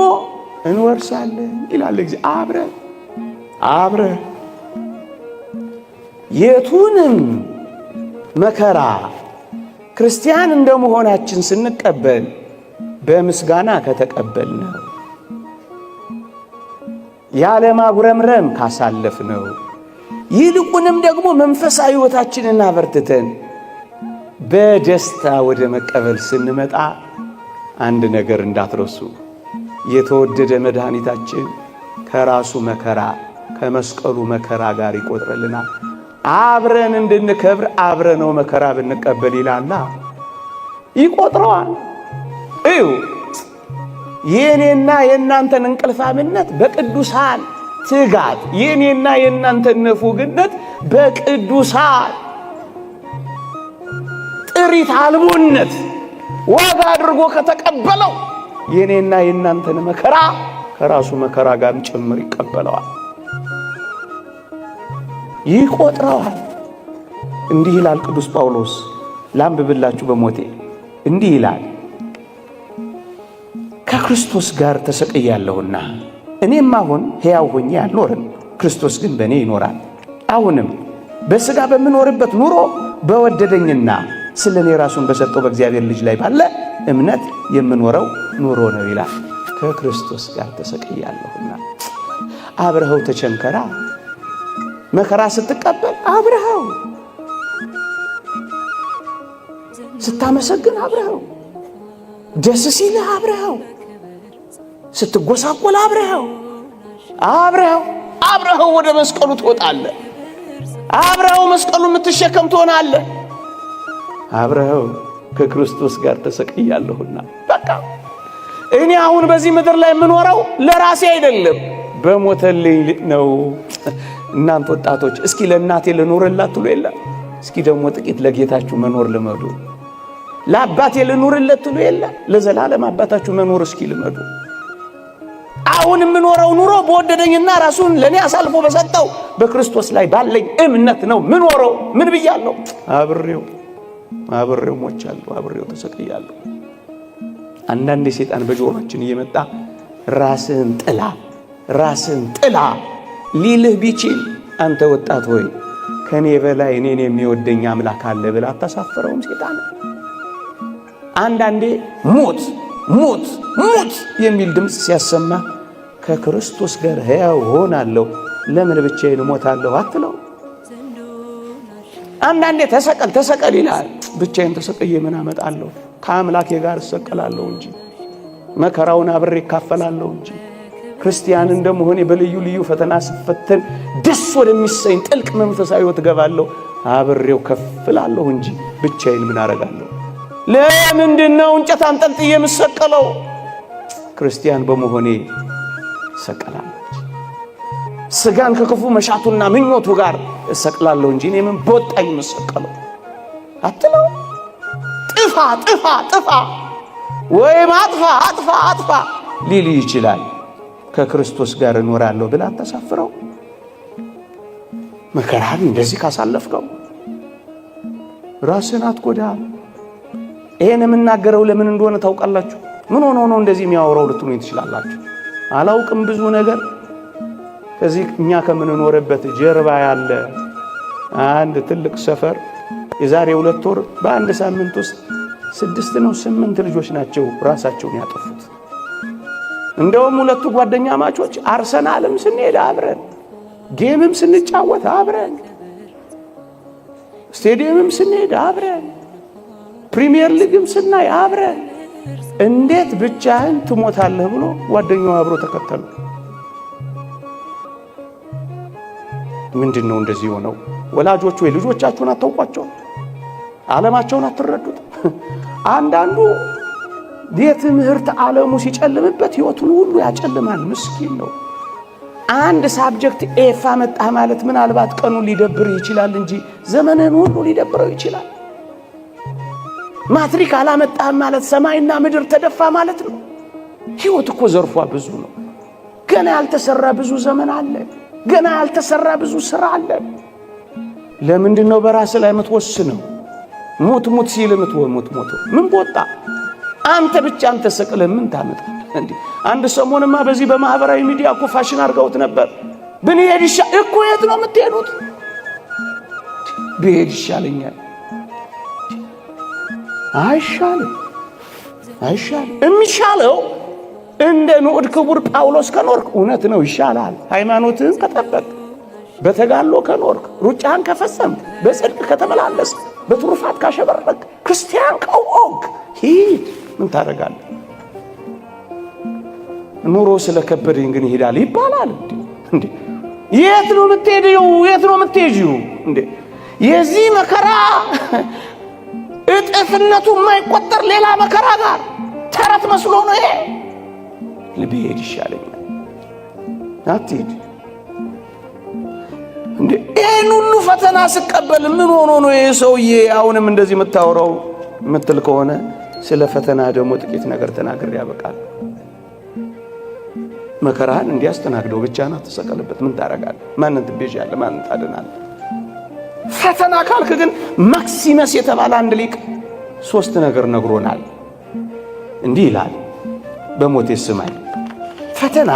እንወርሳለን ይላል እግዚአብሔር። አብረን የቱንም መከራ ክርስቲያን እንደመሆናችን ስንቀበል በምስጋና ከተቀበልነው ያለ ማጉረምረም ካሳለፍነው ይልቁንም ደግሞ መንፈሳዊ ሕይወታችንን አበርትተን በደስታ ወደ መቀበል ስንመጣ አንድ ነገር እንዳትረሱ። የተወደደ መድኃኒታችን ከራሱ መከራ ከመስቀሉ መከራ ጋር ይቆጥርልናል። አብረን እንድንከብር አብረነው መከራ ብንቀበል ይላልና ይቆጥረዋል። እዩ የኔና የእናንተን እንቅልፋምነት በቅዱሳን ትጋት፣ የኔና የእናንተን ንፉግነት በቅዱሳን ጥሪት አልቦነት ዋጋ አድርጎ ከተቀበለው የኔና የእናንተን መከራ ከራሱ መከራ ጋርም ጭምር ይቀበለዋል፣ ይቆጥረዋል። እንዲህ ይላል ቅዱስ ጳውሎስ፣ ላንብብላችሁ በሞቴ እንዲህ ይላል፣ ከክርስቶስ ጋር ተሰቅያለሁና እኔም አሁን ሕያው ሆኜ አልኖርም፣ ክርስቶስ ግን በእኔ ይኖራል። አሁንም በሥጋ በምኖርበት ኑሮ በወደደኝና ስለ እኔ ራሱን በሰጠው በእግዚአብሔር ልጅ ላይ ባለ እምነት የምኖረው ኑሮ ነው ይላል። ከክርስቶስ ጋር ተሰቅያለሁና አብረኸው ተቸንከራ። መከራ ስትቀበል አብረኸው፣ ስታመሰግን አብረኸው፣ ደስ ሲልህ አብረኸው፣ ስትጎሳቆል አብረኸው አብረኸው ወደ መስቀሉ ትወጣለህ። አብረኸው መስቀሉ የምትሸከም ትሆናለህ። አብረኸው ከክርስቶስ ጋር ተሰቅያለሁና በቃ እኔ አሁን በዚህ ምድር ላይ የምኖረው ለራሴ አይደለም፣ በሞተልኝ ነው። እናንተ ወጣቶች እስኪ ለእናቴ ልኑርላት ትሉ የለ? እስኪ ደግሞ ጥቂት ለጌታችሁ መኖር ልመዱ። ለአባቴ ልኑርለት ትሉ የለ? ለዘላለም አባታችሁ መኖር እስኪ ልመዱ። አሁን የምኖረው ኑሮ በወደደኝና ራሱን ለእኔ አሳልፎ በሰጠው በክርስቶስ ላይ ባለኝ እምነት ነው ምኖረው። ምን ብያለሁ? አብሬው ሞቻለሁ፣ አብሬው ተሰቅያለሁ። አንዳንድ የሰይጣን በጆሮአችን እየመጣ ራስህን ጥላ ሊልህ ቢችል አንተ ወጣት ሆይ ከኔ በላይ እኔን የሚወደኝ አምላክ አለ ብለህ አታሳፍረውም ሰይጣን። አንዳንዴ ሞት ሙት ሙት የሚል ድምፅ ሲያሰማ ከክርስቶስ ጋር ሕያው ሆናለሁ ለምን ብቻዬን እሞታለሁ አትለው? አንዳንዴ ተሰቀል ተሰቀል ይላል። ብቻዬን ተሰቅዬ ምን አመጣለሁ? ከአምላኬ ጋር እሰቀላለሁ እንጂ መከራውን አብሬ እካፈላለሁ እንጂ ክርስቲያን እንደመሆኔ በልዩ ልዩ ፈተና ስፈተን ደስ ወደሚሰኝ ጥልቅ መንፈሳዊ ሕይወት ገባለሁ፣ አብሬው ከፍላለሁ እንጂ ብቻዬን ምን አረጋለሁ? ለምንድነው እንጨት አንጠልጥዬ የምሰቀለው? ክርስቲያን በመሆኔ እሰቀላለሁ። ስጋን ከክፉ መሻቱና ምኞቱ ጋር እሰቅላለሁ እንጂ እኔ ምን በወጣኝ የምሰቀለው አትለው? ጥፋ ጥፋ ጥፋ ወይም አጥፋ አጥፋ አጥፋ ሊል ይችላል። ከክርስቶስ ጋር እኖራለሁ ብላ አታሳፍረው? መከራን እንደዚህ ካሳለፍከው ራስን አትጎዳም። ይሄን የምናገረው ለምን እንደሆነ ታውቃላችሁ? ምን ሆኖ ነው እንደዚህ የሚያወራው ልትሉ ትችላላችሁ። አላውቅም ብዙ ነገር ከዚህ እኛ ከምንኖርበት ጀርባ ያለ አንድ ትልቅ ሰፈር የዛሬ 2 ወር በአንድ ሳምንት ውስጥ 6 ነው 8 ልጆች ናቸው ራሳቸውን ያጠፉት። እንደውም 2 ጓደኛ ማቾች አርሰናልም ስንሄድ አብረን፣ ጌምም ስንጫወት አብረን፣ ስቴዲየምም ስንሄድ አብረን፣ ፕሪሚየር ሊግም ስናይ አብረን፣ እንዴት ብቻህን ትሞታለህ ብሎ ጓደኛው አብሮ ተከተሉ። ምንድነው እንደዚህ ሆነው? ወላጆች ወይ ልጆቻችሁን አታውቋቸው? ዓለማቸውን አትረዱት? አንዳንዱ የትምህርት ዓለሙ ሲጨልምበት ሕይወቱን ሁሉ ያጨልማል። ምስኪን ነው። አንድ ሳብጀክት ኤፍ አመጣ ማለት ምናልባት ቀኑን ሊደብር ይችላል እንጂ ዘመንን ሁሉ ሊደብረው ይችላል። ማትሪክ አላመጣም ማለት ሰማይና ምድር ተደፋ ማለት ነው። ሕይወት እኮ ዘርፏ ብዙ ነው። ገና ያልተሰራ ብዙ ዘመን አለ። ገና ያልተሰራ ብዙ ሥራ አለ። ለምንድነው በራስ ላይ የምትወስነው? ሙት ሙት ሲል የምትሞት ምን ቦጣ? አንተ ብቻ አንተ ሰቅለህ ምን ታመጣለህ እንዴ? አንድ ሰሞንማ በዚህ በማህበራዊ ሚዲያ እኮ ፋሽን አድርገውት ነበር። ብንሄድ ይሻል እኮ። የት ነው የምትሄዱት? ብሄድ ይሻለኛል። አይሻልም አይሻልም። የሚሻለው እንደ ንዑድ ክቡር ጳውሎስ ከኖርክ እውነት ነው ይሻላል። ሃይማኖትህን ከጠበቅ፣ በተጋሎ ከኖርክ፣ ሩጫህን ከፈጸምክ፣ በጽድቅ ከተመላለስ፣ በትሩፋት ካሸበረክ፣ ክርስቲያን ከሆንክ ሂድ። ምን ታደርጋለህ? ኑሮ ስለከበደኝ ግን ይሄዳል ይባላል እንዴ? የት ነው የምትሄጂው? የት ነው የምትሄጂው እንዴ? የዚህ መከራ እጥፍነቱ የማይቆጠር ሌላ መከራ ጋር ተረት መስሎ ነው ይሄ። ልብሄድ ይሻለኛል። አትሄድ እንዴ? ይሄን ሁሉ ፈተና ስቀበል ምን ሆኖ ነው ይሄ ሰውዬ አሁንም እንደዚህ የምታወራው የምትል ከሆነ ስለ ፈተና ደግሞ ጥቂት ነገር ተናግሬ ያበቃል። መከራህን እንዲያስተናግደው ብቻ ነው፣ ተሰቀለበት። ምን ታረጋለህ? ማንን ትቤዣለህ? ማንን ታድናለህ? ፈተና ካልክ ግን ማክሲመስ የተባለ አንድ ሊቅ 3 ነገር ነግሮናል። እንዲህ ይላል፣ በሞቴ ስማኝ። ፈተና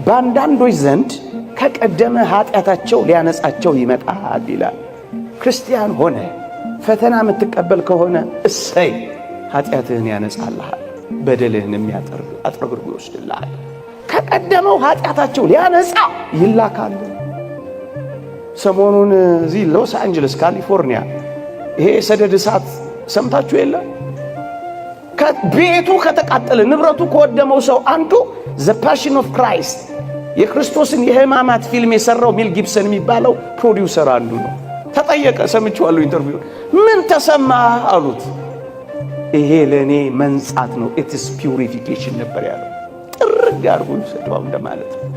በአንዳንዶች ዘንድ ከቀደመ ኃጢአታቸው ሊያነጻቸው ይመጣል ይላል። ክርስቲያን ሆነ ፈተና የምትቀበል ከሆነ እሰይ፣ ኃጢአትህን ያነጻልሃል፣ በደልህን አጥርግርጎ ይወስድልሃል። ከቀደመው ኃጢአታቸው ሊያነጻ ይላካሉ። ሰሞኑን እዚህ ሎስ አንጀለስ ካሊፎርኒያ ይሄ ሰደድ እሳት ሰምታችሁ የለ? ቤቱ ከተቃጠለ ንብረቱ ከወደመው ሰው አንዱ ዘ ፓሽን ኦፍ ክራይስት የክርስቶስን የሕማማት ፊልም የሰራው ሚል ጊብሰን የሚባለው ፕሮዲውሰር አንዱ ነው። ተጠየቀ፣ ሰምቼዋለሁ ኢንተርቪው። ምን ተሰማ አሉት። ይሄ ለኔ መንጻት ነው፣ ኢትስ ፒውሪፊኬሽን ነበር ያለው። ጥርግ አድርጎ ይሰደው እንደማለት ነው።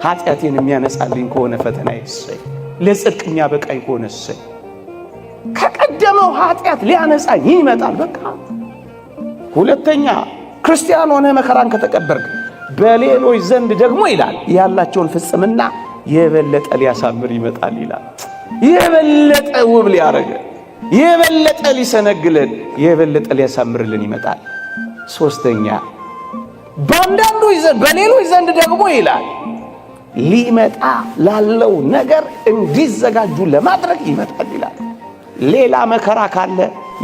ኃጢአቴን የሚያነጻልኝ ከሆነ ፈተና ይሰይ፣ ለጽድቅ የሚያበቃኝ ከሆነ ይሰይ። ከቀደመው ኃጢአት ሊያነጻኝ ይመጣል። በቃ ሁለተኛ ክርስቲያን ሆነ መከራን ከተቀበልክ በሌሎች ዘንድ ደግሞ ይላል ያላቸውን ፍጽምና የበለጠ ሊያሳምር ይመጣል ይላል። የበለጠ ውብ ሊያረገ፣ የበለጠ ሊሰነግለን፣ የበለጠ ሊያሳምርልን ይመጣል። ሶስተኛ በአንዳንዶች ዘንድ በሌሎች ዘንድ ደግሞ ይላል ሊመጣ ላለው ነገር እንዲዘጋጁ ለማድረግ ይመጣል ይላል። ሌላ መከራ ካለ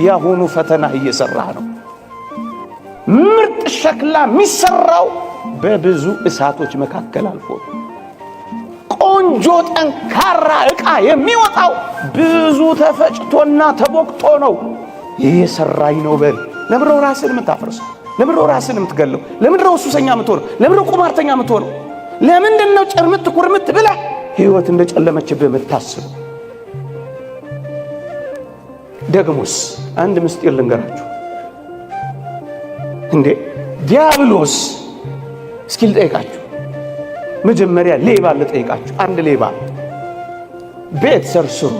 ያሁኑ ፈተና እየሰራ ነው። ምርጥ ሸክላ የሚሰራው በብዙ እሳቶች መካከል አልፎ ቆንጆ ጠንካራ ዕቃ የሚወጣው ብዙ ተፈጭቶና ተቦክቶ ነው። ይሄ የሰራኝ ነው በል። ለምንድነው ራስን የምታፈርሰው? ለምንድነው ራስን የምትገለው? ለምንድነው ሱሰኛ የምትሆነው? ለምንድነው ቁማርተኛ የምትሆነው? ለምንድነው ጭርምት ኩርምት ብለህ ሕይወት እንደጨለመችብህ የምታስበው? ደግሞስ አንድ ምስጢር ልንገራችሁ። እንዴ ዲያብሎስ እስኪ ልጠይቃችሁ፣ መጀመሪያ ሌባ ልጠይቃችሁ። አንድ ሌባ ቤት ሰርስሮ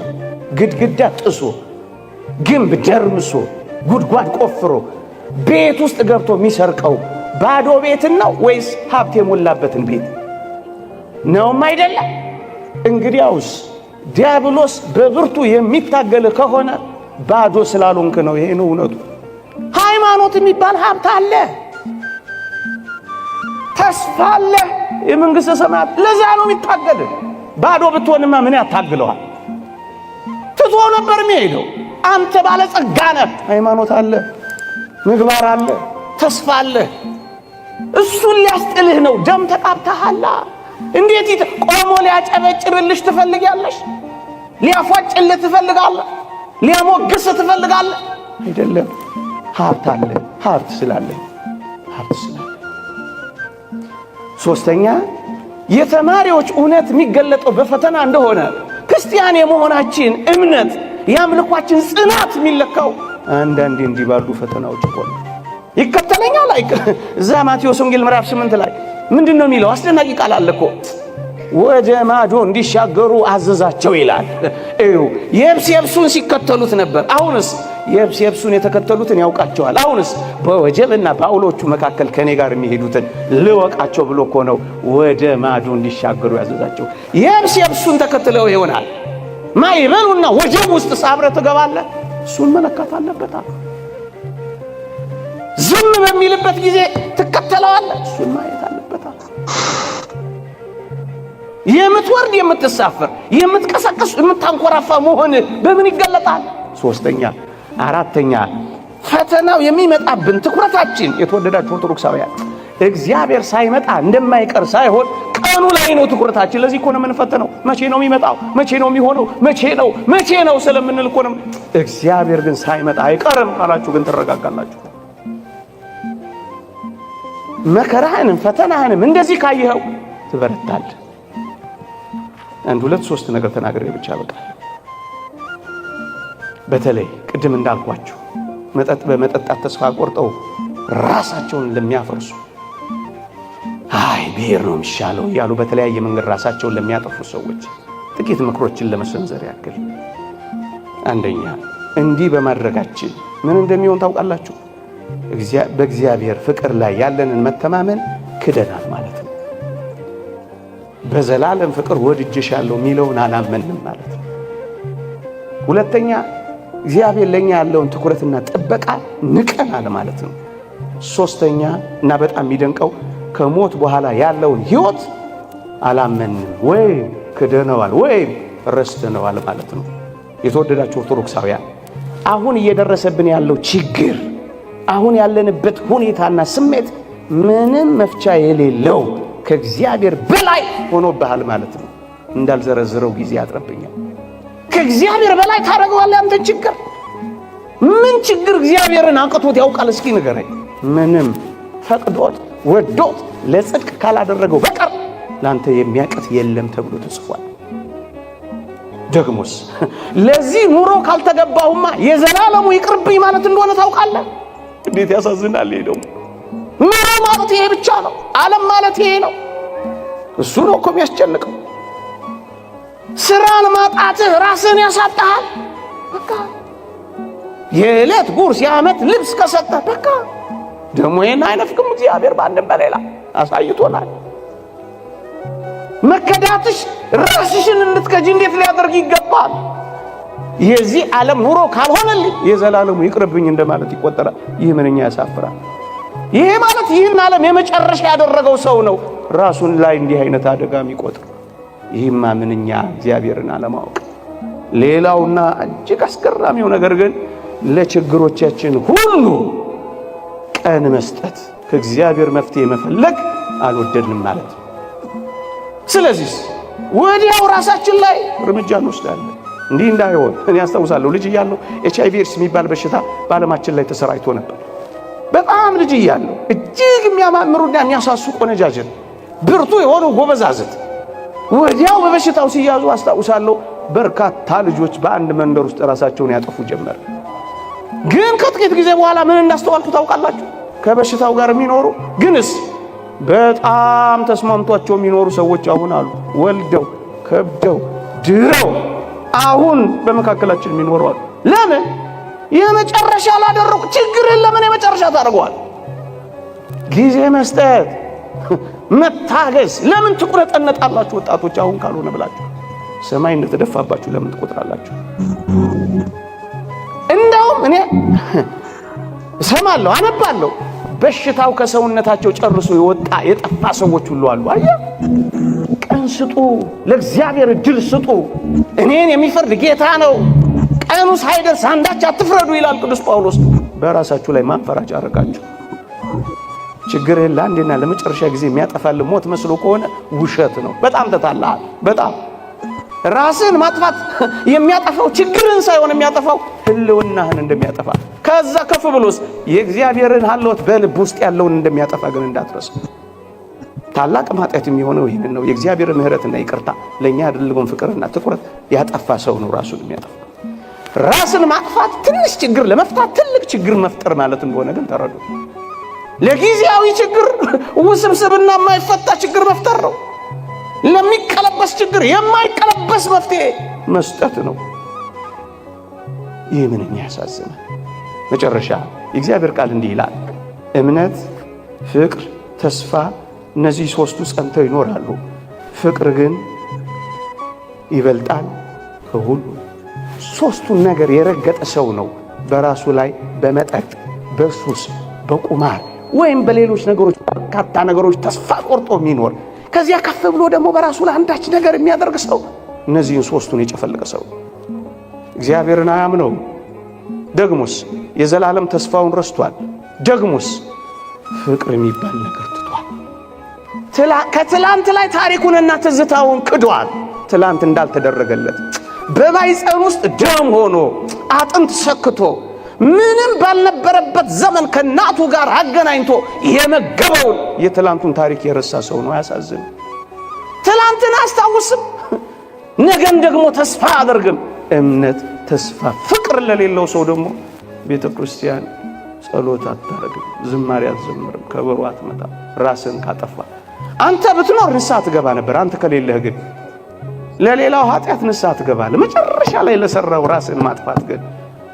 ግድግዳ ጥሶ ግንብ ደርምሶ ጉድጓድ ቆፍሮ ቤት ውስጥ ገብቶ የሚሰርቀው ባዶ ቤትን ነው ወይስ ሀብት የሞላበትን ቤት ነውም? አይደለም። እንግዲያውስ ዲያብሎስ በብርቱ የሚታገል ከሆነ ባዶ ስላልሆንክ ነው። ይሄ ነው እውነቱ። ሃይማኖት የሚባል ሀብት አለ፣ ተስፋ አለ፣ የመንግሥተ ሰማያት። ለዛ ነው የሚታገል። ባዶ ብትሆንማ ምን ያታግለዋል? ትቶ ነበር የሚሄደው። አንተ ባለጸጋ ነህ። ሃይማኖት አለ፣ ምግባር አለ፣ ተስፋ አለ። እሱን ሊያስጥልህ ነው። ደም ተቃብተሃል። እንዴት ቆሞ ሊያጨበጭብልሽ ትፈልጊያለሽ? ሊያፏጭልህ ትፈልጋለህ? ሊያሞግስ ትፈልጋለህ? አይደለም። ሀብት አለ። ሀብት ስላለ ሶስተኛ የተማሪዎች እውነት የሚገለጠው በፈተና እንደሆነ ክርስቲያን የመሆናችን እምነት የአምልኳችን ጽናት የሚለካው አንዳንዴ እንዲህ ባሉ ፈተናዎች ሆነ ይከተለኛል። እዛ ማቴዎስ ወንጌል ምዕራፍ 8 ላይ ምንድነው የሚለው? አስደናቂ ቃል አለ እኮ። ወደ ማዶ እንዲሻገሩ አዘዛቸው ይላል። የብስ ሲከተሉት ነበር። አሁንስ የብስ የተከተሉትን ያውቃቸዋል። አሁንስ በወጀብና በአውሎቹ መካከል ከኔ ጋር የሚሄዱትን ልወቃቸው ብሎ እኮ ነው ወደ ማዶ እንዲሻገሩ ያዘዛቸው። የብሱን ተከትለው ይሆናል ማይበሉና ወጀብ ውስጥ ሳብረ ትገባለህ። እሱን መለካት አለበት። ዝም በሚልበት ጊዜ ትከተለዋለህ። እሱን ማየት አለበት። የምትወርድ የምትሳፈር የምትቀሰቅስ የምታንኮራፋ መሆን በምን ይገለጣል? ሶስተኛ አራተኛ ፈተናው የሚመጣብን ትኩረታችን የተወደዳችሁ ኦርቶዶክሳውያን እግዚአብሔር ሳይመጣ እንደማይቀር ሳይሆን ቀኑ ላይ ነው ትኩረታችን። ለዚህ እኮ ነው የምንፈተነው። መቼ ነው የሚመጣው? መቼ ነው የሚሆነው? መቼ ነው ስለምንል እኮ ነው። እግዚአብሔር ግን ሳይመጣ አይቀርም ካላችሁ ግን ትረጋጋላችሁ። መከራህንም ፈተናህንም እንደዚህ ካየኸው ትበረታለህ። አንድ ሁለት ሶስት ነገር ተናግሬ ብቻ በቃ። በተለይ ቅድም እንዳልኳችሁ መጠጥ በመጠጣት ተስፋ ቆርጠው ራሳቸውን ለሚያፈርሱ ብሔር ነው የሚሻለው ያሉ በተለያየ መንገድ ራሳቸውን ለሚያጠፉ ሰዎች ጥቂት ምክሮችን ለመሰንዘር ያክል። አንደኛ እንዲህ በማድረጋችን ምን እንደሚሆን ታውቃላችሁ? በእግዚአብሔር ፍቅር ላይ ያለንን መተማመን ክደናል ማለት ነው። በዘላለም ፍቅር ወድጄሻለሁ የሚለውን አላመንም ማለት ነው። ሁለተኛ እግዚአብሔር ለኛ ያለውን ትኩረትና ጥበቃ ንቀናል ማለት ነው። ሶስተኛ እና በጣም የሚደንቀው ከሞት በኋላ ያለውን ሕይወት አላመንም ወይ ክደነዋል ወይ ረስተነዋል ማለት ነው። የተወደዳችሁ ኦርቶዶክሳውያን አሁን እየደረሰብን ያለው ችግር አሁን ያለንበት ሁኔታና ስሜት ምንም መፍቻ የሌለው ከእግዚአብሔር በላይ ሆኖብሃል ማለት ነው። እንዳልዘረዝረው ጊዜ ያጥረብኛል። ከእግዚአብሔር በላይ ታደርገዋለህ አንተ ችግር። ምን ችግር እግዚአብሔርን አንቅቶት ያውቃል? እስኪ ንገረኝ። ምንም ፈቅዶት ወዶት ለጽድቅ ካላደረገው በቀር ላንተ የሚያቅት የለም ተብሎ ተጽፏል። ደግሞስ ለዚህ ኑሮ ካልተገባሁማ የዘላለሙ ይቅርብኝ ማለት እንደሆነ ታውቃለህ። እንዴት ያሳዝናል! ይሄ ደግሞ ኑሮ ማለት ይሄ ብቻ ነው። ዓለም ማለት ይሄ ነው። እሱ ነው እኮ የሚያስጨንቀው። ስራን ማጣትህ ራስን ያሳጣሃል። በቃ የዕለት ጉርስ የዓመት ልብስ ከሰጠህ በቃ ደግሞ ይሄን አይነፍቅም እግዚአብሔር በአንድም በሌላ አሳይቶናል። መከዳትሽ ራስሽን እንድትከጂ እንዴት ሊያደርግ ይገባል? የዚህ ዓለም ኑሮ ካልሆነልኝ የዘላለሙ ይቅርብኝ እንደማለት ይቆጠራል። ይህ ምንኛ ያሳፍራል። ይሄ ማለት ይህን ዓለም የመጨረሻ ያደረገው ሰው ነው ራሱን ላይ እንዲህ አይነት አደጋ የሚቆጥር። ይህማ ምንኛ እግዚአብሔርን አለማወቅ። ሌላውና እጅግ አስገራሚው ነገር ግን ለችግሮቻችን ሁሉ ቀን መስጠት ከእግዚአብሔር መፍትሄ መፈለግ አልወደድንም ማለት ነው። ስለዚህ ወዲያው ራሳችን ላይ እርምጃ እንወስዳለን። እንዲህ እንዳይሆን እኔ አስታውሳለሁ ልጅ እያለሁ HIV ኤድስ የሚባል በሽታ በዓለማችን ላይ ተሰራጭቶ ነበር። በጣም ልጅ እያለሁ እጅግ የሚያማምሩና የሚያሳሱ ቆነጃጅት ብርቱ የሆኑ ጎበዛዝት ወዲያው በበሽታው ሲያዙ አስታውሳለሁ። በርካታ ልጆች በአንድ መንደር ውስጥ ራሳቸውን ያጠፉ ጀመር። ግን ከጥቂት ጊዜ በኋላ ምን እንዳስተዋልኩ ታውቃላችሁ? ከበሽታው ጋር የሚኖሩ ግንስ በጣም ተስማምቷቸው የሚኖሩ ሰዎች አሁን አሉ። ወልደው ከብደው ድረው አሁን በመካከላችን የሚኖሩ አሉ። ለምን? የመጨረሻ ላደረጉ ችግር ለምን የመጨረሻ ታደርገዋል? ጊዜ መስጠት፣ መታገስ። ለምን ትቁረጠነጣላችሁ ወጣቶች? አሁን ካልሆነ ብላችሁ ሰማይ እንደተደፋባችሁ ለምን ትቆጥራላችሁ? እንደውም እኔ እሰማለሁ፣ አነባለሁ በሽታው ከሰውነታቸው ጨርሶ የወጣ የጠፋ ሰዎች ሁሉ አሉ። አያ ቀን ስጡ፣ ለእግዚአብሔር እድል ስጡ። እኔን የሚፈርድ ጌታ ነው። ቀኑ ሳይደርስ አንዳች አትፍረዱ ይላል ቅዱስ ጳውሎስ። በራሳችሁ ላይ ማንፈራጭ አረጋችሁ። ችግርህን ለአንዴና ለመጨረሻ ጊዜ የሚያጠፋል ሞት መስሎ ከሆነ ውሸት ነው። በጣም ተታለሃል። በጣም ራስን ማጥፋት የሚያጠፋው ችግርን ሳይሆን የሚያጠፋው ህልውናህን እንደሚያጠፋ ከዛ ከፍ ብሎስ የእግዚአብሔርን ሐልወት በልብ ውስጥ ያለውን እንደሚያጠፋ ግን እንዳትረሱ። ታላቅ ኃጢአት የሚሆነው ይህንን ነው። የእግዚአብሔር ምሕረትና ይቅርታ ለኛ ያደረገውን ፍቅርና ትኩረት ያጠፋ ሰው ነው ራሱን የሚያጠፋ። ራስን ማጥፋት ትንሽ ችግር ለመፍታት ትልቅ ችግር መፍጠር ማለት እንደሆነ ግን ተረዱ። ለጊዜያዊ ችግር ውስብስብና የማይፈታ ችግር መፍጠር ነው። ለሚቀለበስ ችግር የማይቀለበስ መፍትሄ መስጠት ነው። ይህ ምንኛ ያሳዝናል። መጨረሻ የእግዚአብሔር ቃል እንዲህ ይላል፣ እምነት፣ ፍቅር፣ ተስፋ እነዚህ ሶስቱ ጸንተው ይኖራሉ። ፍቅር ግን ይበልጣል ከሁሉ። ሶስቱን ነገር የረገጠ ሰው ነው በራሱ ላይ በመጠጥ፣ በሱስ፣ በቁማር ወይም በሌሎች ነገሮች በርካታ ነገሮች ተስፋ ቆርጦ የሚኖር። ከዚያ ከፍ ብሎ ደግሞ በራሱ ላይ አንዳች ነገር የሚያደርግ ሰው እነዚህን ሶስቱን የጨፈለቀ ሰው እግዚአብሔርን አያምነው። ደግሞስ የዘላለም ተስፋውን ረስቷል። ደግሞስ ፍቅር የሚባል ነገር ትቷል። ከትላንት ላይ ታሪኩንና ትዝታውን ክዷል። ትላንት እንዳልተደረገለት በማይፀን ውስጥ ደም ሆኖ አጥንት ሰክቶ ምንም ባልነበረበት ዘመን ከናቱ ጋር አገናኝቶ የመገበውን የትላንቱን ታሪክ የረሳ ሰው ነው። ያሳዝን። ትላንትን አስታውስም፣ ነገን ደግሞ ተስፋ አደርግም። እምነት፣ ተስፋ፣ ፍቅር ለሌለው ሰው ደግሞ ቤተ ክርስቲያን ጸሎት አታረግም፣ ዝማሬ አትዘምርም፣ ከበሮ አትመጣም። ራስን ካጠፋ አንተ ብትኖር ንስሐ ትገባ ነበር። አንተ ከሌለህ ግን ለሌላው ኃጢአት ንስሐ ትገባለህ። መጨረሻ ላይ ለሰራው ራስን ማጥፋት ግን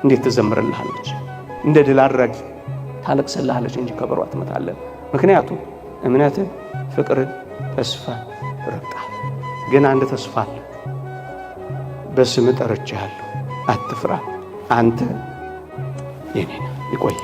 እንዴት ትዘምርልሃለች? እንደ ድል አድራጊ ታለቅስልሃለች እንጂ ከበሮ አትመታለህ። ምክንያቱም እምነትን፣ ፍቅርን፣ ተስፋ ረግጠሃል። ግን አንድ ተስፋ አለ። በስም ጠርቼሃለሁ፣ አትፍራ፣ አንተ የኔ ነህ። ይቆየ